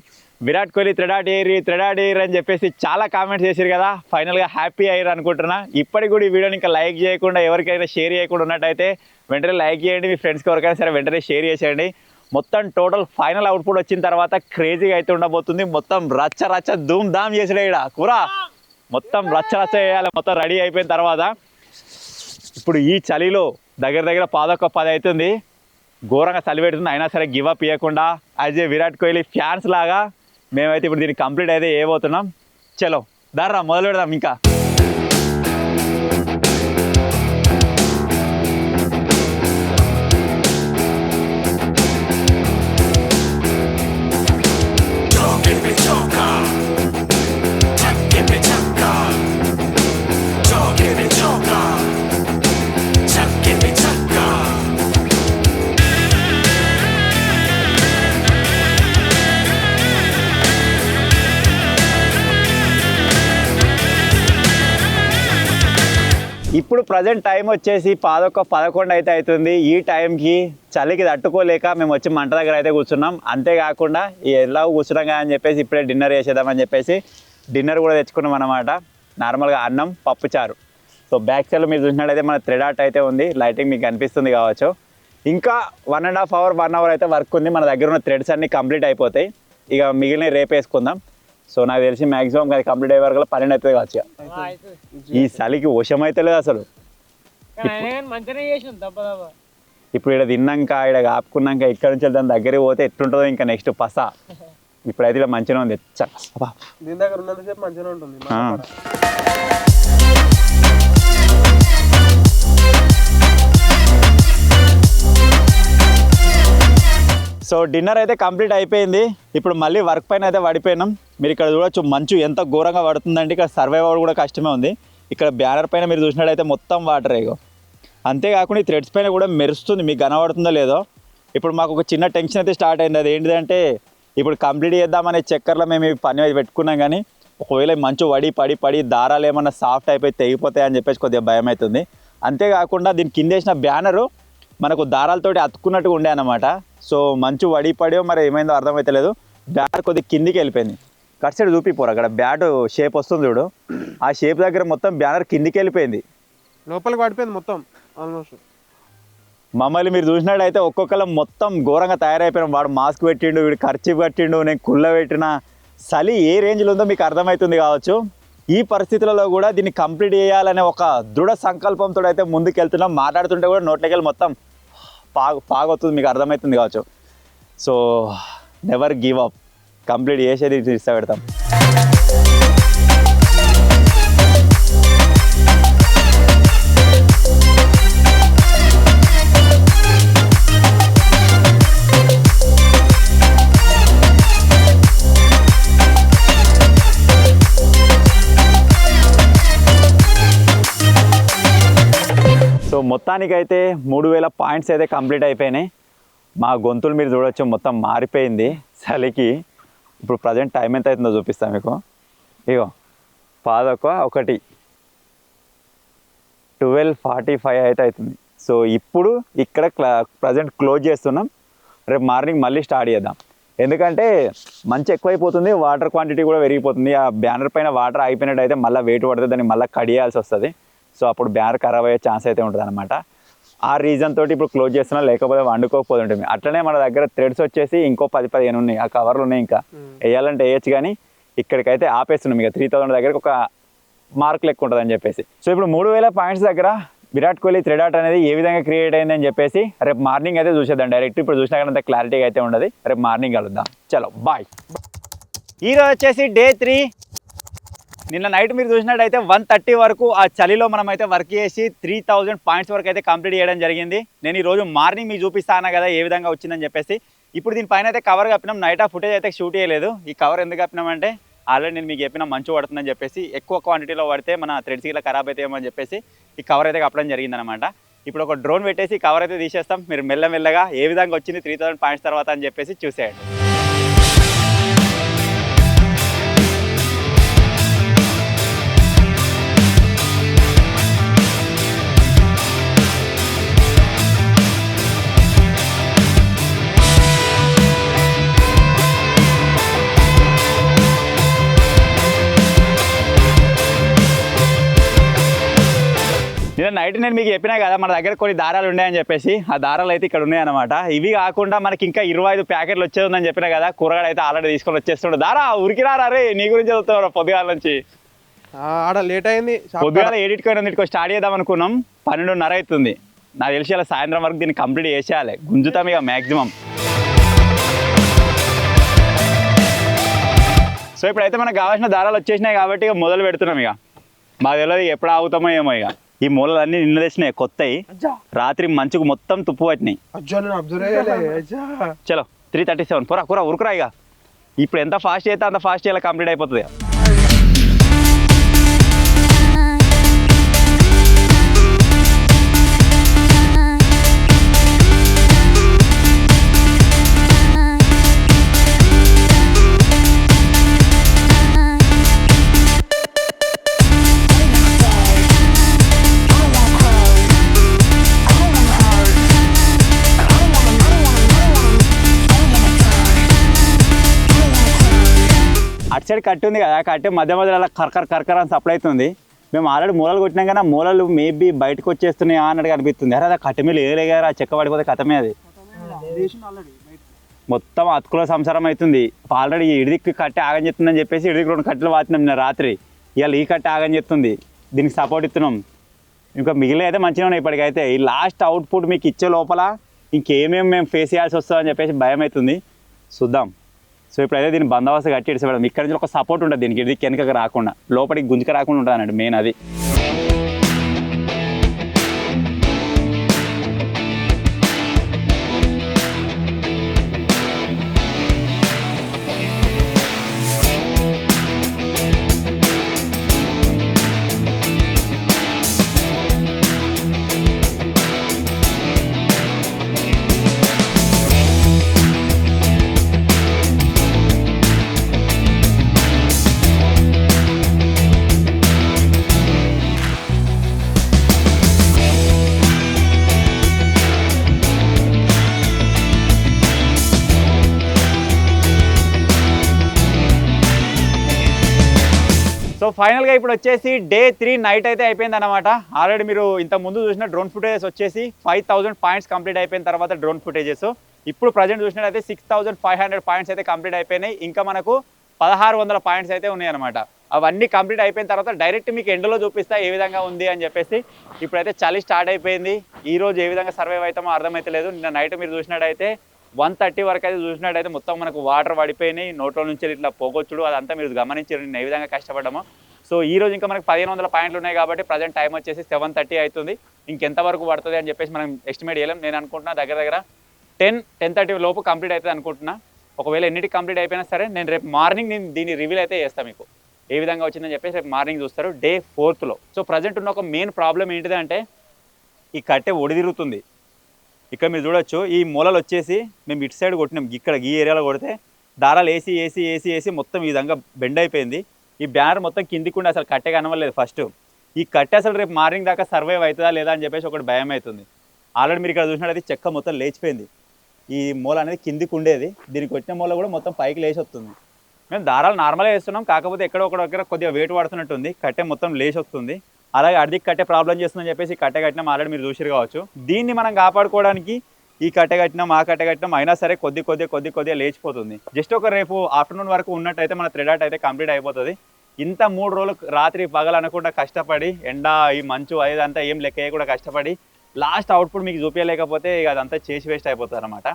విరాట్ కోహ్లీ త్రెడాట్ ఎయిర్ అని చెప్పేసి చాలా కామెంట్స్ చేశారు కదా. ఫైనల్గా హ్యాపీ అయ్యారు అనుకుంటున్నా. ఇప్పటికి కూడా ఈ వీడియోని ఇంకా లైక్ చేయకుండా ఎవరికైనా షేర్ చేయకుండా ఉన్నట్టయితే వెంటనే లైక్ చేయండి. మీ ఫ్రెండ్స్కి ఎవరికైనా సరే వెంటనే షేర్ చేసేయండి. మొత్తం టోటల్ ఫైనల్ అవుట్పుట్ వచ్చిన తర్వాత క్రేజీగా అయితే ఉండబోతుంది. మొత్తం రచ్చ ధూమ్ ధామ్ చేసాడు ఇక్కడ కూర, మొత్తం రచ్చ చేయాలి. మొత్తం రెడీ అయిపోయిన తర్వాత ఇప్పుడు ఈ చలిలో దగ్గర 10 అవుతుంది, ఘోరంగా చలి పెడుతుంది. అయినా సరే గివ్ అప్ ఇవ్వకుండా as a Virat Kohli fans లాగా మేమైతే ఇప్పుడు దీన్ని కంప్లీట్ అయితే చేయబోతున్నాం. చలో దారా మొదలు పెడదాం. ఇంకా ఇప్పుడు ప్రజెంట్ టైం వచ్చేసి 11 అయితే అవుతుంది. ఈ టైంకి చలికి తట్టుకోలేక మేము వచ్చి మంట దగ్గర అయితే కూర్చున్నాం. అంతేకాకుండా ఎలా కూర్చున్నాం కదా అని చెప్పేసి ఇప్పుడే డిన్నర్ చేసేద్దామని చెప్పేసి డిన్నర్ కూడా తెచ్చుకున్నాం అన్నమాట. నార్మల్గా అన్నం పప్పు చారు. సో బ్యాక్ సైడ్లో మీరు చూసినట్టయితే మన థ్రెడాట్ అయితే ఉంది, లైటింగ్ మీకు కనిపిస్తుంది కావచ్చు. ఇంకా 1.5 hour 1 hour అయితే వర్క్ ఉంది. మన దగ్గర ఉన్న థ్రెడ్స్ అన్నీ కంప్లీట్ అయిపోతాయి. ఇక మిగిలిన రేపు వేసుకుందాం. సో నాకు తెలిసి మ్యాక్సిమం అది కంప్లీట్ అయ్యే వరకు 12 అవుతుంది కావచ్చు. ఈ చలికి వశం అయితే లేదు అసలు. ఇప్పుడు ఇక్కడ తిన్నాక ఇక్కడ ఆపుకున్నాక ఇక్కడ నుంచి దాని దగ్గరికి పోతే ఎట్లుంటుందో ఇంకా నెక్స్ట్ పస. ఇప్పుడైతే ఇలా మంచిగా ఉంది. దీని దగ్గర ఉన్నంతసేపు మంచిగా ఉంటుంది. సో డిన్నర్ అయితే కంప్లీట్ అయిపోయింది. ఇప్పుడు మళ్ళీ వర్క్ పైన అయితే పడిపోయినాం. మీరు ఇక్కడ చూడొచ్చు మంచు ఎంత ఘోరంగా పడుతుందంటే ఇక్కడ సర్వైవ్ అవ్వడం కూడా కష్టమే ఉంది. ఇక్కడ బ్యానర్ పైన మీరు చూసినట్టయితే మొత్తం వాటర్ ఇగో. అంతేకాకుండా ఈ థ్రెడ్స్ పైన కూడా మెరుస్తుంది, మీకు కనబడుతుందో లేదో. ఇప్పుడు మాకు ఒక చిన్న టెన్షన్ అయితే స్టార్ట్ అయింది. అది ఏంటిదంటే ఇప్పుడు కంప్లీట్ చేద్దామనే చక్కర్లో మేము ఈ పని అయితే పెట్టుకున్నాం, కానీ ఒకవేళ మంచు పడి దారాలు ఏమన్నా సాఫ్ట్ అయిపోయి తెగిపోతాయి అని చెప్పేసి కొద్దిగా భయం అవుతుంది. అంతేకాకుండా దీని కింద వేసిన బ్యానరు మనకు దారాలతోటి అతుక్కున్నట్టుగా ఉండే అన్నమాట. సో మంచు పడో మరి ఏమైందో అర్థమవుతలేదు. బ్యాట్ కొద్దిగా కిందికి వెళ్ళిపోయింది. కట్ సైడ్ చూపిపోరు అక్కడ బ్యాట్ షేప్ వస్తుంది చూడు, ఆ షేప్ దగ్గర మొత్తం బ్యానర్ కిందికి వెళ్ళిపోయింది, లోపలికి పడిపోయింది మొత్తం ఆల్మోస్ట్. మమ్మల్ని మీరు చూసినట్టయితే ఒక్కొక్కరు మొత్తం ఘోరంగా తయారైపోయినాం. వాడు మాస్క్ పెట్టిండు, వీడు ఖర్చు కట్టిండు, నేను కుళ్ళ పెట్టిన. చలి ఏ రేంజ్లో ఉందో మీకు అర్థమవుతుంది కావచ్చు. ఈ పరిస్థితులలో కూడా దీన్ని కంప్లీట్ చేయాలనే ఒక దృఢ సంకల్పంతో అయితే ముందుకు వెళ్తున్నాం. మాట్లాడుతుంటే కూడా నోట్లోకి వెళ్ళి మొత్తం పాగొస్తుంది, మీకు అర్థమవుతుంది కావచ్చు. So never give up, complete చేసేది ఇస్తా పెడతాం. సో మొత్తానికైతే 3000 పాయింట్స్ అయితే కంప్లీట్ అయిపోయినాయి. మా గొంతులు మీరు చూడొచ్చు మొత్తం మారిపోయింది చలికి. ఇప్పుడు ప్రజెంట్ టైం ఎంత అవుతుందో చూపిస్తాను మీకు. ఇగో 11 12:45 అయితే అవుతుంది. సో ఇప్పుడు ఇక్కడ ప్రజెంట్ క్లోజ్ చేస్తున్నాం. రేపు మార్నింగ్ మళ్ళీ స్టార్ట్ చేద్దాం. ఎందుకంటే మంచి ఎక్కువైపోతుంది, వాటర్ క్వాంటిటీ కూడా పెరిగిపోతుంది. ఆ బ్యానర్ పైన వాటర్ అయిపోయినట్టు అయితే మళ్ళీ వెయిట్ పడుతుంది, దాన్ని మళ్ళీ కడియాల్సి వస్తుంది. సో అప్పుడు బ్యానర్ ఖరాబ్ అయ్యే ఛాన్స్ అయితే ఉంటుంది అనమాట. ఆ రీజన్ తోటి ఇప్పుడు క్లోజ్ చేస్తున్నా, లేకపోతే వండుకోకపోతుంటుంది. అట్లనే మన దగ్గర థ్రెడ్స్ వచ్చేసి ఇంకో 10-15 ఉన్నాయి, ఆ కవర్లు ఉన్నాయి. ఇంకా వేయాలంటే వేయచ్చు, కానీ ఇక్కడికైతే ఆపేస్తున్నాం. ఇక 3000 దగ్గరకు ఒక మార్క్ లెక్క ఉంటుంది అని చెప్పేసి. సో ఇప్పుడు 3000 పాయింట్స్ దగ్గర విరాట్ కోహ్లీ థ్రెడ్ ఆర్ట్ అనేది ఏ విధంగా క్రియేట్ అయిందని చెప్పేసి రేపు మార్నింగ్ అయితే చూసేద్దాం. డైరెక్ట్ ఇప్పుడు చూసినా కానీ అంత క్లారిటీగా అయితే ఉండదు. రేపు మార్నింగ్ కలుద్దాం. చలో బాయ్. ఈరోజు వచ్చేసి డే 3. నిన్న నైట్ మీరు చూసినట్టయితే 1:30 వరకు ఆ చలిలో మనం అయితే వర్క్ చేసి 3000 పాయింట్స్ వరకు అయితే కంప్లీట్ చేయడం జరిగింది. నేను ఈరోజు మార్నింగ్ మీకు చూపిస్తాను కదా ఏ విధంగా వచ్చిందని చెప్పేసి. ఇప్పుడు దీనిపైన అయితే కవర్ కప్పినాం. నైట్ ఆ ఫుటేజ్ అయితే షూట్ చేయలేదు. ఈ కవర్ ఎందుకు కప్పినామంటే ఆల్రెడీ నేను మీకు చెప్పిన మంచు పడుతుందని చెప్పేసి, ఎక్కువ క్వాంటిటీలో పడితే మన థ్రెడ్స్ ఇలా ఖరాబ్ అవుతాయేమో అని చెప్పేసి ఈ కవర్ అయితే కప్పడం జరిగిందనమాట. ఇప్పుడు ఒక డ్రోన్ పెట్టేసి కవర్ అయితే తీసేస్తాం. మీరు మెల్లమెల్లగా ఏ విధంగా వచ్చింది 3000 పాయింట్స్ తర్వాత అని చెప్పేసి చూసేయండి. నిన్న నైట్ నేను మీకు చెప్పినా కదా మన దగ్గర కొన్ని దారాలు ఉన్నాయని చెప్పేసి. ఆ దారాలు అయితే ఇక్కడ ఉన్నాయన్నమాట. ఇవి కాకుండా మనకి ఇంకా 25 ప్యాకెట్లు వచ్చేది ఉందని చెప్పినా కదా. కూరగాయలు అయితే ఆల్రెడీ తీసుకొని వచ్చేస్తుండే. దారా ఉరికిరారా రే, నీ గురించి చదువుతున్నారు పొద్దుగాల నుంచి. ఆడ లేట్ అయింది. పొద్దుగాల 8 స్టార్ట్ చేద్దాం అనుకున్నాం. 12:30 అవుతుంది. నాకు తెలిసి ఇలా సాయంత్రం వరకు దీన్ని కంప్లీట్ చేసేయాలి. గుంజుతాం ఇక మ్యాక్సిమం. సో ఇప్పుడైతే మనకు కావాల్సిన దారాలు వచ్చేసినాయి కాబట్టి ఇక మొదలు పెడుతున్నాం. ఇక మాకు తెలియదు ఎప్పుడు ఆగుతామో ఏమో. ఇక ఈ మూలలన్నీ నిన్న తెచ్చినాయి కొత్తవి. రాత్రి మంచుకు మొత్తం తుప్పు పట్టినాయి. చలో 3:37 కూర ఉరుకురా. ఇక ఇప్పుడు ఎంత ఫాస్ట్ అయితే అంత ఫాస్ట్ ఇలా కంప్లీట్ అయిపోతుంది. అటు సైడ్ కట్టి ఉంది కదా, కట్టి మధ్య మధ్యలో అలా కర్కర్ అని సప్లై అవుతుంది. మేము ఆల్రెడీ మూలలు కొట్టినాం కానీ ఆ మూలలు మేబీ బయటకు వచ్చేస్తున్నాయి అన్నట్టుగా అనిపిస్తుంది. అరే అది కట్ట మీద ఏలేగారు, ఆ చెక్క పడిపోతే కథమే అది మొత్తం అతుకుల సంసారం అవుతుంది. ఆల్రెడీ ఇడిదికి కట్టి ఆగని చెప్తుందని చెప్పేసి ఇడిదికి 2 కట్టెలు వాచినాం నిన్న రాత్రి. ఇవాళ ఈ కట్టి ఆగని చెప్తుంది. దీనికి సపోర్ట్ ఇస్తున్నాం. ఇంకా మిగిలిన అయితే మంచిగా ఉన్నాయి ఇప్పటికైతే. ఈ లాస్ట్ అవుట్పుట్ మీకు ఇచ్చే లోపల ఇంకేమేమి మేము ఫేస్ చేయాల్సి వస్తుందని చెప్పేసి భయం అవుతుంది. చూద్దాం. సో ఇప్పుడైతే దీన్ని బందోబస్తు కట్టి ఇడిచిపెడదాం. ఇక్కడ నుంచి ఒక సపోర్ట్ ఉంటుంది దీనికి, ఇది వెనకకి రాకుండా, లోపలికి గుంజుక రాకుండా ఉంటుంది అన్నట్టు మెయిన్ అది. సో ఫైనల్గా ఇప్పుడు వచ్చేసి డే 3 నైట్ అయితే అయిపోయింది అనమాట. ఆల్రెడీ మీరు ఇంత ముందు చూసిన డ్రోన్ ఫుటేజెస్ వచ్చేసి 5000 పాయింట్స్ కంప్లీట్ అయిపోయిన తర్వాత డ్రోన్ ఫుటేజెస్. ఇప్పుడు ప్రజెంట్ చూసినట్టయితే 6500 పాయింట్స్ అయితే కంప్లీట్ అయిపోయినాయి. ఇంకా మనకు 1600 పాయింట్స్ అయితే ఉన్నాయన్నమాట. అవన్నీ కంప్లీట్ అయిపోయిన తర్వాత డైరెక్ట్ మీకు ఎండ్లో చూపిస్తా ఏ విధంగా ఉంది అని చెప్పేసి. ఇప్పుడైతే చలి స్టార్ట్ అయిపోయింది. ఈ రోజు ఏ విధంగా సర్వైవ్ అవుతామో అర్థమైతే లేదు. నిన్న నైట్ మీరు చూసినట్టయితే 1:30 వరకు అయితే చూసినట్టయితే మొత్తం మనకు వాటర్ పడిపోయినాయి. నోట్లో నుంచి ఇట్లా పోగొచ్చుడు అదంతా మీరు గమనించారు నేను ఏ విధంగా కష్టపడ్డామో. సో ఈ రోజు ఇంకా మనకు 1500 పాయింట్లు ఉన్నాయి కాబట్టి ప్రజెంట్ టైం వచ్చేసి 7:30 అవుతుంది. ఇంకెంతవరకు పడుతుంది అని చెప్పేసి మనం ఎస్టిమేట్ చేయలేం. నేను అనుకుంటున్నా దగ్గర 10:30 లోపు కంప్లీట్ అవుతుంది అనుకుంటున్నా. ఒకవేళ ఎన్నిటికి కంప్లీట్ అయిపోయినా సరే నేను రేపు మార్నింగ్ నేను దీన్ని రివీల్ అయితే చేస్తాను మీకు ఏ విధంగా వచ్చిందని చెప్పేసి. రేపు మార్నింగ్ చూస్తారు డే 4లో. సో ప్రజెంట్ ఉన్న ఒక మెయిన్ ప్రాబ్లం ఏంటిదంటే ఈ కట్టె ఒడిదిరుగుతుంది. ఇక్కడ మీరు చూడొచ్చు ఈ మూలలు వచ్చేసి మేము ఇటు సైడ్ కొట్టినాం. ఇక్కడ ఈ ఏరియాలో కొడితే దారాలు వేసి మొత్తం ఈ విధంగా బెండ్ అయిపోయింది. ఈ బ్యానర్ మొత్తం కిందికి ఉండి అసలు కట్టె కనవలేదు ఫస్ట్. ఈ కట్టె అసలు రేపు మార్నింగ్ దాకా సర్వైవ్ అవుతుందా లేదా అని చెప్పేసి ఒకటి భయం అవుతుంది. ఆల్రెడీ మీరు ఇక్కడ చూసినట్టయితే చెక్క మొత్తం లేచిపోయింది. ఈ మూల అనేది కిందికి ఉండేది, దీనికి వచ్చిన మూల కూడా మొత్తం పైకి లేచి వస్తుంది. మేము దారాలు నార్మల్గా వేస్తున్నాం, కాకపోతే ఎక్కడో ఒక దగ్గర కొద్దిగా వెయిట్ పడుతున్నట్టుంది. కట్టె మొత్తం లేచి వస్తుంది. అలాగే అడికి కట్టే ప్రాబ్లం చేస్తుందని చెప్పేసి కట్టె కట్టినాం. ఆల్రెడీ మీరు చూసిరు కావచ్చు. దీన్ని మనం కాపాడుకోవడానికి ఈ కట్టె కట్టినాం ఆ కట్టె కట్టినాం అయినా సరే కొద్దిగా లేచిపోతుంది. జస్ట్ ఒక రేపు ఆఫ్టర్నూన్ వరకు ఉన్నట్టయితే మన థ్రెడ్ ఆర్ట్ అయితే కంప్లీట్ అయిపోతుంది. ఇంత 3 రోజులు రాత్రి పగలు అనకుండా కష్టపడి ఎండ ఈ మంచు అదంతా ఏం లెక్క కూడా కష్టపడి లాస్ట్ అవుట్పుట్ మీకు చూపించలేకపోతే ఇక అదంతా చేసి వేస్ట్ అయిపోతుంది అనమాట.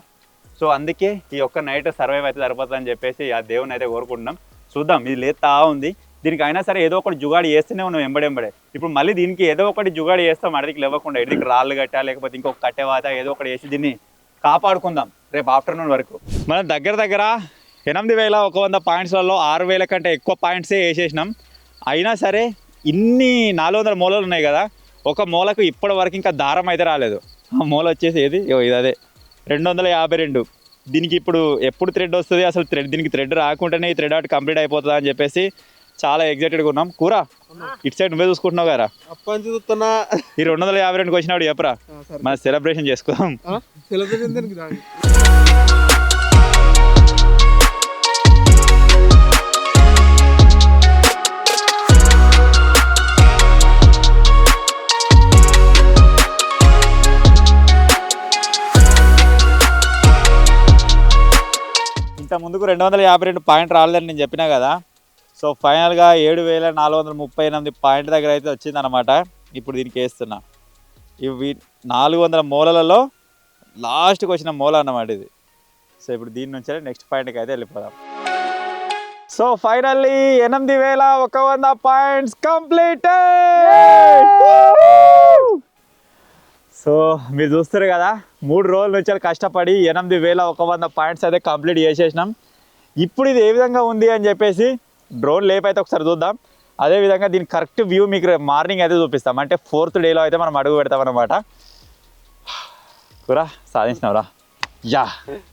సో అందుకే ఈ ఒక్క నైట్ సర్వైవ్ అయితే సరిపోతుందని చెప్పేసి ఆ దేవుని అయితే కోరుకుంటున్నాం. చూద్దాం, ఇది లేతా ఉంది. దీనికి అయినా సరే ఏదో ఒకటి జుగాడి చేస్తూనే ఉన్నాం ఎంబడెంబడే. ఇప్పుడు మళ్ళీ దీనికి ఏదో ఒకటి జుగాడి చేస్తాం, అడిగికి లేవకుండా ఎడికి రాళ్ళు కట్టా లేకపోతే ఇంకొక కట్టెవాత ఏదో ఒకటి వేసి దీన్ని కాపాడుకుందాం రేపు ఆఫ్టర్నూన్ వరకు. మనం దగ్గర 8,100 పాయింట్స్లలో 6,000 కంటే ఎక్కువ పాయింట్సే వేసేసినాం. అయినా సరే ఇన్ని 400 మూలలు ఉన్నాయి కదా, ఒక మూలకు ఇప్పటి వరకు ఇంకా దారం అయితే రాలేదు. ఆ మూల వచ్చేసి ఏది ఇది అదే 252. దీనికి ఇప్పుడు ఎప్పుడు థ్రెడ్ వస్తుంది, అసలు దీనికి థ్రెడ్ రాకుండానే ఈ థ్రెడ్ అవుట్ కంప్లీట్ అయిపోతుందా అని చెప్పేసి చాలా ఎగ్జైటెడ్గా ఉన్నాం. కూర ఇటు సైడ్ నువ్వే చూసుకుంటున్నావు కదా, ఈ 252కి వచ్చినాడు చెప్పరా, మన సెలబ్రేషన్ చేసుకుందాం. ఇంత ముందుకు 252 పాయింట్ రాలేదని నేను చెప్పినా కదా. సో ఫైనల్గా 7,438 పాయింట్ దగ్గర అయితే వచ్చిందనమాట. ఇప్పుడు దీనికి వేస్తున్నా. ఇవి 400 మూలలలో లాస్ట్కి వచ్చిన మూల అన్నమాట ఇది. సో ఇప్పుడు దీని నుంచి నెక్స్ట్ పాయింట్కి అయితే వెళ్ళిపోదాం. So finally 8,100 points completed. So మీరు చూస్తారు కదా, 3 రోజుల నుంచి కష్టపడి 8,100 పాయింట్స్ అయితే కంప్లీట్ చేసేసినాం. ఇప్పుడు ఇది ఏ విధంగా ఉంది అని చెప్పేసి డ్రోన్ లేప్ అయితే ఒకసారి చూద్దాం. అదేవిధంగా దీని కరెక్ట్ వ్యూ మీకు మార్నింగ్ అయితే చూపిస్తాం, అంటే 4th డేలో అయితే మనం అడుగు పెడతాం అనమాట. కూరా సాధించినవరా యా.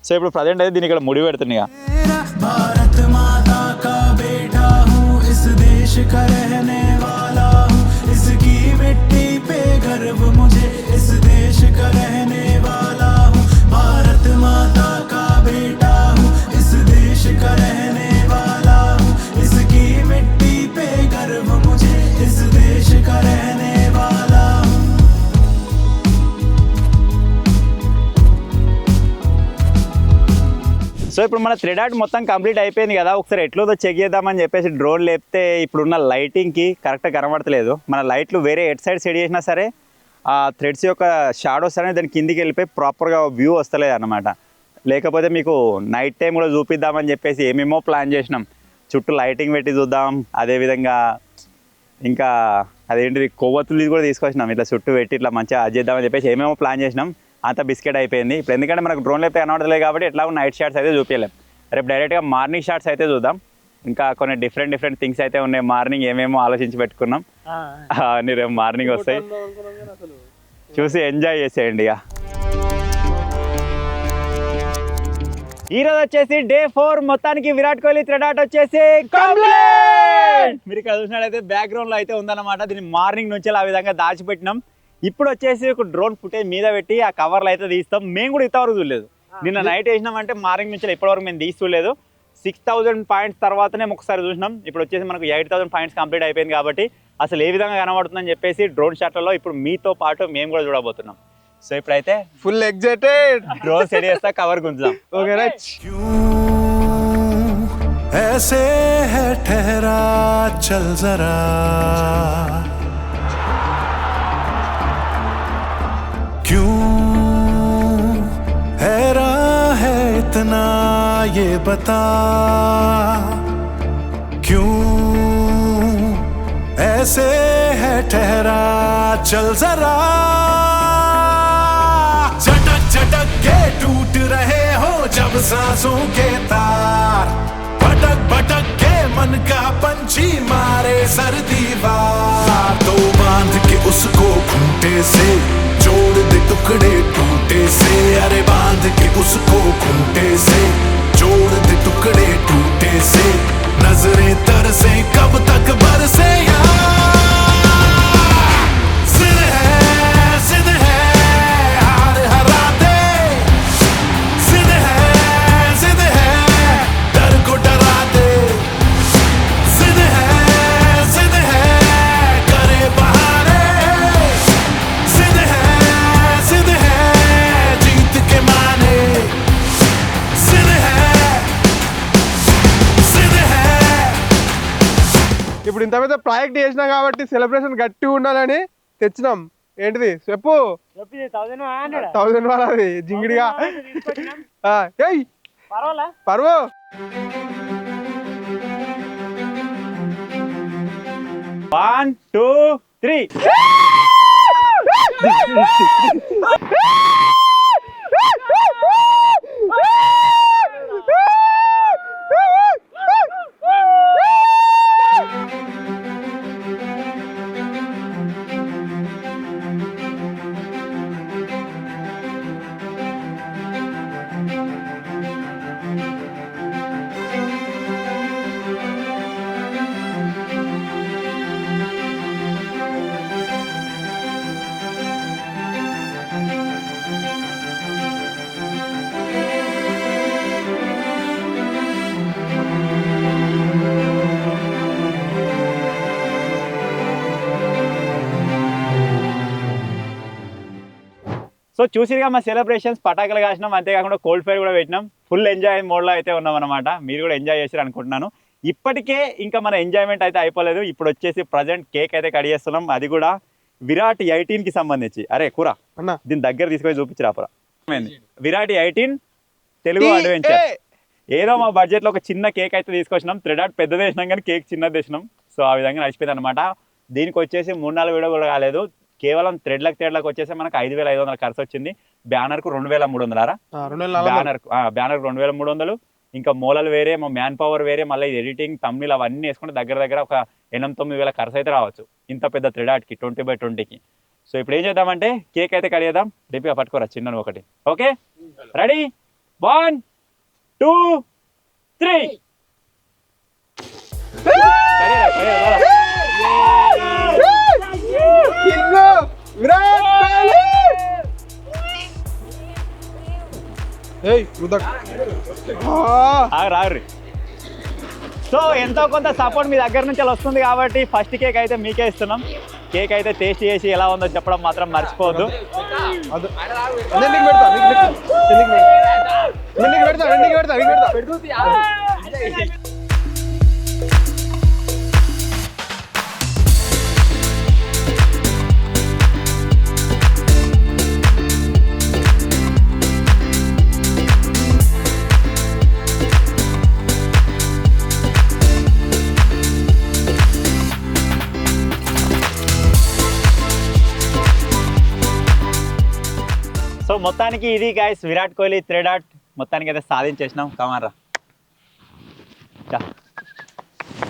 సో ఇప్పుడు ప్రజెంట్ అయితే దీని ఇక్కడ ముడి పెడుతుంది. సో ఇప్పుడు మన థ్రెడ్ ఆర్ట్ మొత్తం కంప్లీట్ అయిపోయింది కదా, ఒకసారి ఎట్లుందో చెక్ చేద్దామని చెప్పేసి డ్రోన్ లేపితే ఇప్పుడున్న లైటింగ్కి కరెక్ట్గా కనబడతలేదు. మన లైట్లు వేరే ఎట్ సైడ్ సెట్ చేసినా సరే ఆ థ్రెడ్స్ యొక్క షాడోస్ అనేది దాని కిందికి వెళ్ళిపోయి ప్రాపర్గా వ్యూ వస్తలేదు అన్నమాట. లేకపోతే మీకు నైట్ టైం కూడా చూపిద్దామని చెప్పేసి ఏమేమో ప్లాన్ చేసినాం. చుట్టూ లైటింగ్ పెట్టి చూద్దాం, అదేవిధంగా ఇంకా అదేంటిది కొవ్వొత్తులు కూడా తీసుకొచ్చినాం, ఇట్లా చుట్టూ పెట్టి ఇట్లా మంచిగా అది చేద్దామని చెప్పేసి ఏమేమో ప్లాన్ చేసినాం. అంతా బిస్కెట్ అయిపోయింది. ఇప్పుడు ఎందుకంటే మనకు డ్రోన్ లేపితే కనబడలేదు కాబట్టి ఎట్లా నైట్ షాట్స్ అయితే చూపించలేం. రేపు డైరెక్ట్గా మార్నింగ్ షాట్స్ అయితే చూద్దాం. ఇంకా కొన్ని డిఫరెంట్ థింగ్స్ అయితే ఉన్నాయి. మార్నింగ్ ఏమేమో ఆలోచించి పెట్టుకున్నాం, అన్నీ రేపు మార్నింగ్ వస్తాయి, చూసి ఎంజాయ్ చేసేయండి. ఇక ఈరోజు వచ్చేసి డే 4 మొత్తానికి విరాట్ కోహ్లీ థ్రెడ్ ఆర్ట్ వచ్చేసి కంప్లీట్. మీరు ఇక్కడ చూసినట్లయితే బ్యాక్గ్రౌండ్లో అయితే ఉందన్నమాట. దీన్ని మార్నింగ్ నుంచి ఆ విధంగా దాచిపెట్టినాం. ఇప్పుడు వచ్చేసి ఒక డ్రోన్ ఫుటేజ్ మీద పెట్టి ఆ కవర్లు అయితే తీస్తాం. మేము కూడా ఇంతవరకు చూడలేదు. నిన్న నైట్ వేసినామంటే మార్నింగ్ నుంచి ఇప్పటివరకు మేము తీసుకోలేదు. 6,000 పాయింట్స్ తర్వాతనే ఒకసారి చూసినాం. ఇప్పుడు వచ్చేసి మనకు 8,000 పాయింట్స్ కంప్లీట్ అయిపోయింది కాబట్టి అసలు ఏ విధంగా కనబడుతుందని చెప్పేసి డ్రోన్ షాట్లలో ఇప్పుడు మీతో పాటు మేము కూడా చూడబోతున్నాం. సో ఇప్పుడైతే ఫుల్ ఎగ్జైటెడ్. డ్రోన్ సెట్ చేస్తా, కవర్ గుంజుదాం. Okay right. ऐसे है ठहरा चल जरा क्यों हैरान है इतना ये बता क्यों ऐसे है ठहरा चल जरा झटक झटक के टूट रहे हो जब सांसों के तार भटक भटक के मन का पंछी मारे सर्दी वार तो बांध के उसको खूंटे से जोड़ दे टुकड़े टूटे से अरे बांध के उसको खूंटे से जोड़ दे टुकड़े टूटे से नजरें तरसे कब तक बरसे ఇప్పుడు ఇంత పెద్ద ప్రాజెక్ట్ చేసినాం కాబట్టి సెలబ్రేషన్ గట్టిగా ఉండాలని తెచ్చినాం. ఏంటిది చెప్పు? 1000 వాళ్ళది జింగిడిగా. ఏయ్ పర్వో 1 2 3 సో చూసిగా మా సెలబ్రేషన్స్ పటాకులు కాసినాం, అంతేకాకుండా కోల్డ్ ఫైర్ కూడా పెట్టినాం. ఫుల్ ఎంజాయ్ మోడ్లో అయితే ఉన్నాం అనమాట. మీరు కూడా ఎంజాయ్ చేశారు అనుకుంటున్నాను. ఇప్పటికే ఇంకా మన ఎంజాయ్మెంట్ అయితే అయిపోలేదు. ఇప్పుడు వచ్చేసి ప్రజెంట్ కేక్ అయితే కట్ చేస్తున్నాం. అది కూడా విరాట్ 18కి సంబంధించి. అరే కూర అన్న దీని దగ్గర తీసుకొని చూపించరా పురా. విరాట్ 18 తెలుగు అడ్వెంచర్. ఏదో మా బడ్జెట్లో ఒక చిన్న కేక్ అయితే తీసుకొచ్చినాం. థ్రెడ్ ఆర్ట్ పెద్దది వేసినాం కానీ కేక్ చిన్నది వేసినాం. సో ఆ విధంగా నడిచిపోయింది అనమాట. దీనికి వచ్చేసి 3-4 వీడియో కూడా కాలేదు. కేవలం థ్రెడ్లకు వచ్చేసి మనకు 5500 ఖర్చు వచ్చింది. బ్యానర్కు 2300. బ్యానర్కు 2300. ఇంకా మూలలు వేరే, మా మ్యాన్ పవర్ వేరే, మళ్ళీ ఎడిటింగ్ తమ్మిల్ అవన్నీ వేసుకుంటే దగ్గర ఒక 8-9 ఖర్చు అయితే రావచ్చు ఇంత పెద్ద థ్రెడ్ ఆర్ట్కి 20x20కి. సో ఇప్పుడు ఏం చేద్దామంటే కేక్ అయితే కట్ చేద్దాం. రేపుగా పట్టుకోరా చిన్న ఒకటి. Okay ready 1 2 3. సో ఎంతో కొంత సపోర్ట్ మీ దగ్గర నుంచి వస్తుంది కాబట్టి ఫస్ట్ కేక్ అయితే మీకే ఇస్తున్నాం. కేక్ అయితే టేస్ట్ చేసి ఎలా ఉందో చెప్పడం మాత్రం మర్చిపోవద్దు. సో మొత్తానికి ఇది guys Virat Kohli thread art మొత్తానికి అయితే సాధించేసినాం. కమాన్రా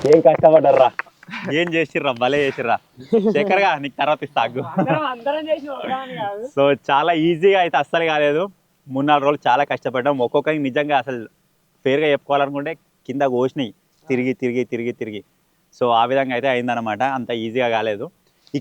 ఏం కష్టపడ్డర్రా, ఏం చేసిర్రా, భలే చేసిర్రా. శేఖర్గా నీకు తర్వాత ఇస్తాగు. సో చాలా ఈజీగా అయితే అస్సలు కాలేదు. 3-4 రోజులు చాలా కష్టపడ్డాం. ఒక్కొక్కరికి నిజంగా అసలు ఫేర్గా చెప్పుకోవాలనుకుంటే కింద కోసినాయి తిరిగి. సో ఆ విధంగా అయితే అయిందనమాట. అంత ఈజీగా కాలేదు.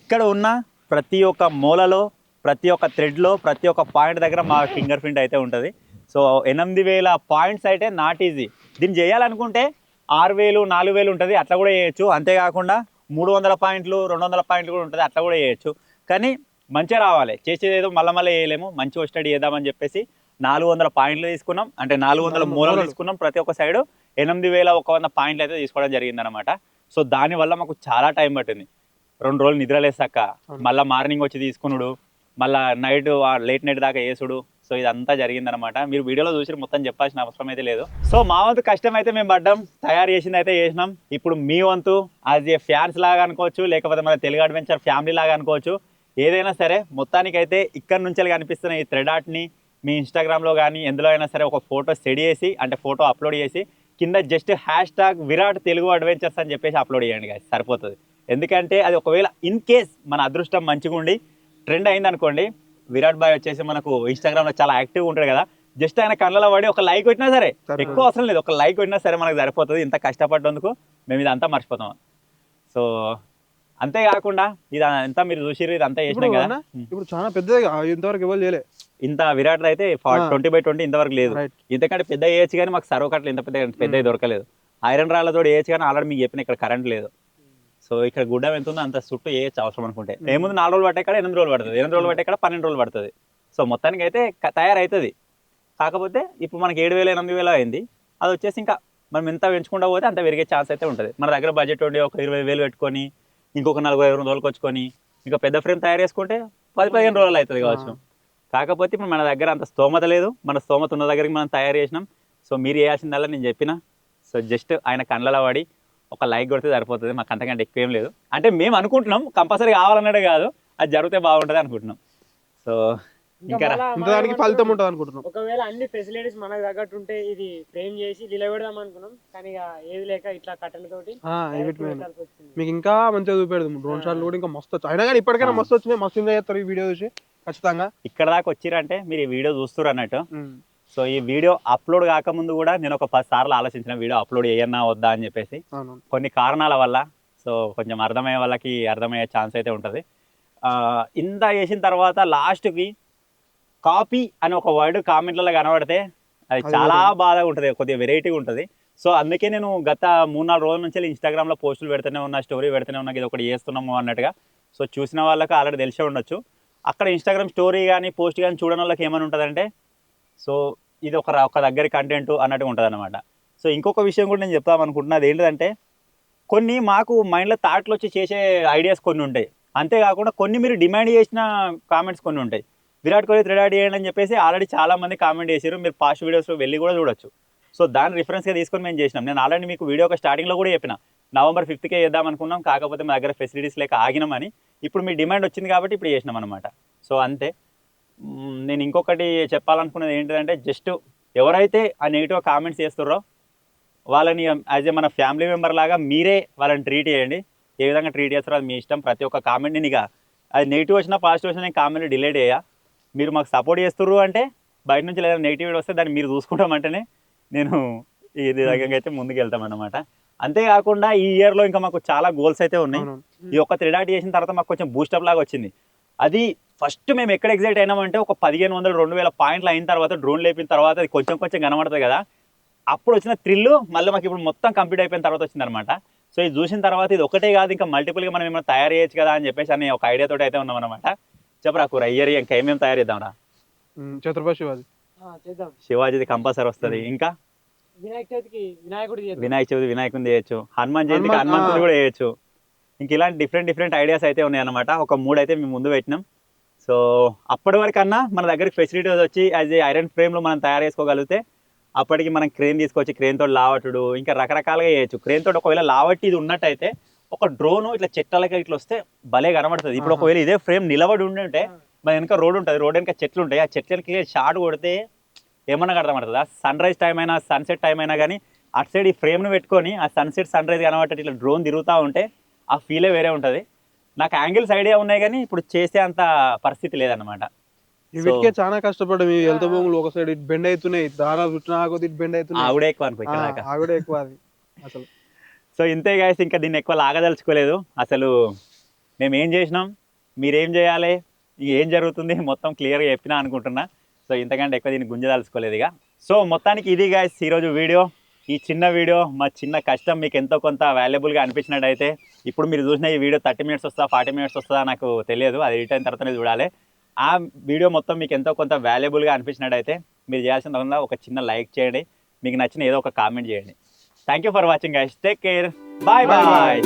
ఇక్కడ ఉన్న ప్రతి ఒక్క మూలలో, ప్రతి ఒక్క థ్రెడ్లో, ప్రతి ఒక్క పాయింట్ దగ్గర మా ఫింగర్ ప్రింట్ అయితే ఉంటుంది. సో 8000 పాయింట్స్ అయితే నాట్ ఈజీ. దీన్ని చేయాలనుకుంటే 6000 4000 ఉంటుంది, అట్లా కూడా చేయొచ్చు. అంతేకాకుండా 300 పాయింట్లు 200 పాయింట్లు కూడా ఉంటుంది, అట్లా కూడా చేయొచ్చు. కానీ మంచిగా రావాలి. చేసేదేదో మళ్ళీ చేయలేము. మంచిగా స్టడీ చేద్దామని చెప్పేసి 400 పాయింట్లు తీసుకున్నాం. అంటే 400 మూలలు తీసుకున్నాం. ప్రతి ఒక్క సైడు 8100 పాయింట్లు అయితే తీసుకోవడం జరిగిందనమాట. సో దానివల్ల మాకు చాలా టైం పట్టింది. 2 రోజులు నిద్రలేసాక మళ్ళీ మార్నింగ్ వచ్చి తీసుకున్నాడు, మళ్ళీ నైట్ లేట్ నైట్ దాకా వేసుడు. సో ఇదంతా జరిగిందనమాట. మీరు వీడియోలో చూసి మొత్తం చెప్పాల్సిన అవసరం అయితే లేదు. సో మా వంతు కష్టం అయితే మేము పడ్డాం, తయారు చేసింది అయితే చేసినాం. ఇప్పుడు మీ వంతు యాజ్ ఏ ఫ్యాన్స్ లాగా అనుకోవచ్చు, లేకపోతే మన తెలుగు అడ్వెంచర్ ఫ్యామిలీ లాగా అనుకోవచ్చు. ఏదైనా సరే మొత్తానికైతే ఇక్కడ నుంచి కనిపిస్తున్న ఈ థ్రెడ్ ఆర్ట్ని మీ ఇన్స్టాగ్రామ్లో కానీ ఎందులో అయినా సరే ఒక ఫోటో సెట్ చేసి, అంటే ఫోటో అప్లోడ్ చేసి కింద జస్ట్ #విరాట్ తెలుగు అడ్వెంచర్స్ అని చెప్పేసి అప్లోడ్ చేయండి guys, సరిపోతుంది. ఎందుకంటే అది ఒకవేళ ఇన్ కేస్ మన అదృష్టం మంచిగా ఉండి ట్రెండ్ అయింది అనుకోండి, విరాట్ బాయ్ వచ్చేసి మనకు ఇన్స్టాగ్రామ్లో చాలా యాక్టివ్గా ఉంటాడు కదా, జస్ట్ ఆయన కళ్ళలో పడి ఒక లైక్ వచ్చినా సరే, ఎక్కువ అవసరం లేదు, ఒక లైక్ వచ్చినా సరే మనకు సరిపోతుంది. ఇంత కష్టపడ్డందుకు మేము ఇదంతా మర్చిపోతాం. సో అంతేకాకుండా ఇదంతా మీరు చూసిర్రు, ఇదంతా చేసినాం కదా. ఇప్పుడు చాలా పెద్దగా ఇంతవరకు ఎవరు చేయలే. ఇంత విరాట్ అయితే 20x20 ఇంతవరకు లేదు. ఇంతకంటే పెద్ద వేయచ్చు కానీ మాకు సర్వ కట్టలు ఇంత పెద్ద దొరకలేదు. ఐరన్ రాళ్ళతో వేయచ్చు కానీ ఆల్రెడీ మీకు చెప్పిన ఇక్కడ కరెంట్ లేదు. సో ఇక్కడ గుడ్డం ఎంత ఉందో అంత చుట్టూ వేయచ్చు అవసరం అనుకుంటే. ఏముంది 4 రోజులు పట్టే కాడ 8 రోజులు పడుతుంది, 8 రోజులు పట్టే కాడ 12 రోజులు పడుతుంది. సో మొత్తానికి అయితే తయారవుతుంది. కాకపోతే ఇప్పుడు మనకి 7000 8000 అయింది, అది వచ్చేసి ఇంకా మనం ఎంత పెంచుకుంటూ పోతే అంత పెరిగే ఛాన్స్ అయితే ఉంటుంది. మన దగ్గర బడ్జెట్ ఉండి ఒక 20,000 పెట్టుకొని ఇంకొక 40 రోజులకు వచ్చుకొని ఇంకా పెద్ద ఫ్రేమ్ తయారు చేసుకుంటే 10-15 రోజులు అవుతుంది కావచ్చు. కాకపోతే ఇప్పుడు మన దగ్గర అంత స్తోమత లేదు. మన స్తోమత ఉన్న దగ్గరికి మనం తయారు చేసినాం. సో మీరు చేయాల్సిందల్లా నేను చెప్పిన, సో జస్ట్ ఆయన కళ్ళలో పడి ఒక లైక్ కొడితే సరిపోతుంది. మాకు అంతకంటే ఎక్కువ ఏం లేదు. అంటే మేము అనుకుంటున్నాం కంపల్సరీ కావాలన్నదే కాదు, అది జరిగితే బాగుంటుంది అనుకుంటున్నాం. సో ఇంకా దానికి ఫలితం ఉంటుంది అనుకుంటున్నాం. ఒకవేళ అన్ని ఫెసిలిటీస్ మనకు తగ్గట్టు ఉంటే ఇది ఫ్రేమ్ చేసి నిలబెడదాం అనుకున్నాం, కానీ ఇక ఏది లేక ఇట్లా కట్టెలతోటి మీకు ఇంకా మంచిగా చూపెడదాం. డ్రోన్ షాట్లు కూడా ఇంకా మస్తు వచ్చాయి. అయినా కానీ ఇప్పటికైనా మస్తు వచ్చినాయి. మస్తు ఎంజాయ్ చేస్తారు ఈ వీడియో చూసి ఖచ్చితంగా. ఇక్కడ దాకా వచ్చిరంటే మీరు ఈ వీడియో చూస్తారు అన్నట్టు. సో ఈ వీడియో అప్లోడ్ కాకముందు కూడా నేను ఒక 10 సార్లు ఆలోచించిన వీడియో అప్లోడ్ చేయన్నా వద్దా అని చెప్పేసి. కొన్ని కారణాల వల్ల సో కొంచెం అర్థమయ్యే వాళ్ళకి అర్థమయ్యే ఛాన్స్ అయితే ఉంటుంది. ఇంత చేసిన తర్వాత లాస్ట్కి కాపీ అని ఒక వర్డ్ కామెంట్లలో కనబడితే అది చాలా బాధగా ఉంటుంది, కొద్దిగా వెరైటీగా ఉంటుంది. సో అందుకే నేను గత 3-4 రోజుల నుంచి ఇన్స్టాగ్రామ్లో పోస్టులు పెడుతూనే ఉన్నా, స్టోరీ పెడుతూనే ఉన్నా, ఇది ఒకటి చేస్తున్నాము అన్నట్టుగా. సో చూసిన వాళ్ళకి ఆల్రెడీ తెలిసే ఉండొచ్చు. అక్కడ ఇన్స్టాగ్రామ్ స్టోరీ కానీ పోస్ట్ కానీ చూడడం వాళ్ళకి ఏమైనా ఉంటుందంటే సో ఇది ఒక దగ్గర కంటెంట్ అన్నట్టుగా ఉంటుంది అనమాట. సో ఇంకొక విషయం కూడా నేను చెప్తామనుకుంటున్నా, అది ఏంటంటే కొన్ని మాకు మైండ్లో థాట్లు వచ్చి చేసే ఐడియాస్ కొన్ని ఉంటాయి. అంతేకాకుండా కొన్ని మీరు డిమాండ్ చేసిన కామెంట్స్ కొన్ని ఉంటాయి. విరాట్ కోహ్లీ థ్రెడ్ చేయండి అని చెప్పేసి ఆల్రెడీ చాలామంది కామెంట్ చేశారు. మీరు పాస్ట్ వీడియోస్లో వెళ్ళి కూడా చూడొచ్చు. సో దాన్ని రిఫరెన్స్గా తీసుకొని మేము చేసినాం. నేను ఆల్రెడీ మీకు వీడియో ఒక స్టార్టింగ్లో కూడా చెప్పిన November 5th చేద్దాం అనుకున్నాం, కాకపోతే మా దగ్గర ఫెసిలిటీస్ లేక ఆగినామని. ఇప్పుడు మీ డిమాండ్ వచ్చింది కాబట్టి ఇప్పుడు చేసినాం అనమాట. సో అంతే. నేను ఇంకొకటి చెప్పాలనుకున్నది ఏంటంటే జస్ట్ ఎవరైతే ఆ నెగిటివ్ కామెంట్స్ చేస్తారో వాళ్ళని యాజ్ ఏ మన ఫ్యామిలీ మెంబర్ లాగా మీరే వాళ్ళని ట్రీట్ చేయండి. ఏ విధంగా ట్రీట్ చేస్తారో అది మీ ఇష్టం. ప్రతి ఒక్క కామెంట్ నేను ఇక అది నెగిటివ్ వచ్చినా పాజిటివ్ వచ్చినా నేను కామెంట్ డిలీట్ చేయ. మీరు మాకు సపోర్ట్ చేస్తుర్రు అంటే బయట నుంచి లేదా నెగిటివ్ వస్తే దాన్ని మీరు చూసుకుంటామంటేనే నేను ఈ విధంగా అయితే ముందుకు వెళ్తామన్నమాట. అంతేకాకుండా ఈ ఇయర్లో ఇంకా మాకు చాలా గోల్స్ అయితే ఉన్నాయి. ఈ ఒక్క థ్రెడ్ చేసిన తర్వాత మాకు కొంచెం బూస్టప్ లాగా వచ్చింది. అది ఫస్ట్ మేము ఎక్కడ ఎగ్జైట్ అయినామంటే ఒక 1500-2000 పాయింట్లు అయిన తర్వాత డ్రోన్ లేపిన తర్వాత అది కొంచెం కనబడుతుంది కదా, అప్పుడు వచ్చిన థ్రిల్ మళ్ళీ మాకు ఇప్పుడు మొత్తం కంప్లీట్ అయిపోయిన తర్వాత వచ్చిందనమాట. సో ఇది చూసిన తర్వాత ఇది ఒకటే కాదు ఇంకా మల్టిపుల్గా మనం ఏమైనా తయారు చేయొచ్చు కదా అని చెప్పేసి అని ఒక ఐడియాతో అయితే ఉన్నాం అనమాట. చెప్పరా కూర ఇయర్ ఇంకా ఏమేమి తయారు చేద్దాంరా? ఛత్రపతి శివాజీ చేద్దాం. శివాజీది కంపల్సరీ వస్తుంది. ఇంకా వినాయక చవితికి వినాయకుని చేయొచ్చు, హనుమాన్ జయంతికి హనుమంతుడు కూడా చేయొచ్చు. ఇంక ఇలాంటి డిఫరెంట్ ఐడియాస్ అయితే ఉన్నాయన్నమాట. ఒక 3 అయితే మేము ముందు పెట్టినాం. సో అప్పటి వరకన్నా మన దగ్గరికి ఫెసిలిటీస్ వచ్చి యాజ్ ఏ ఐరన్ ఫ్రేమ్లో మనం తయారు చేసుకోగలిగితే అప్పటికి మనం క్రేన్ తీసుకొచ్చి క్రేన్ తోటి లావట్టుడు ఇంకా రకరకాలుగా చేయొచ్చు. క్రేన్ తోటి ఒకవేళ లావట్టి ఇది ఉన్నట్టయితే ఒక డ్రోన్ ఇట్లా చెట్లకి ఇట్లా వస్తే భలే కనబడుతుంది. ఇప్పుడు ఒకవేళ ఇదే ఫ్రేమ్ నిలబడి ఉంటే మన వెనక రోడ్ ఉంటుంది, రోడ్ వెనక చెట్లు ఉంటాయి. ఆ చెట్లకి షాట్ కొడితే ఏమన్నా కనబడుతుందా? సన్ రైజ్ టైం అయినా సన్సెట్ టైం అయినా కానీ అటు సైడ్ ఈ ఫ్రేమ్ను పెట్టుకొని ఆ సన్సెట్ సన్ రైజ్ కనబట్టి ఇట్లా డ్రోన్ తిరుగుతూ ఉంటే ఆ ఫీలే వేరే ఉంటుంది. నాకు యాంగిల్స్ ఐడియా ఉన్నాయి కానీ ఇప్పుడు చేసే అంత పరిస్థితి లేదన్నమాట. వీటికే చాలా కష్టపడ్డాం. ఈ హెల్త్ భూములు ఒక సైడ్ ఇటు బెండ్ అవుతున్నాయి, దారా చుట్టినా ఇటు బెండ్ అవుతున్నాయి. ఆవిడే ఎక్కువ అనుకో, ఆవిడే ఎక్కువ అది అసలు. సో ఇంతే గైస్, ఇంకా దీన్ని ఎక్కువ లాగదలుచుకోలేదు. అసలు మేము ఏం చేసినాం, మీరేం చేయాలి, ఏం జరుగుతుంది మొత్తం క్లియర్గా చెప్పినా అనుకుంటున్నా. సో ఇంతకంటే ఎక్కువ దీన్ని గుంజదలుచుకోలేదు ఇక. సో మొత్తానికి ఇది గైస్ ఈరోజు వీడియో. ఈ చిన్న వీడియో మా చిన్న కష్టం మీకు ఎంతో కొంత వాల్యుబుల్గా అనిపించినట్టయితే, ఇప్పుడు మీరు చూసిన ఈ వీడియో 30 minutes వస్తుందా 40 minutes వస్తుందా నాకు తెలియదు, అది ఎడిట్ అయిన తర్వాతనే చూడాలి. ఆ వీడియో మొత్తం మీకు ఎంతో కొంత వాల్యుబుల్గా అనిపించినట్టయితే మీరు చేయాల్సిన ఒక చిన్న లైక్ చేయండి, మీకు నచ్చిన ఏదో ఒక కామెంట్ చేయండి. Thank you for watching guys, take care, bye bye.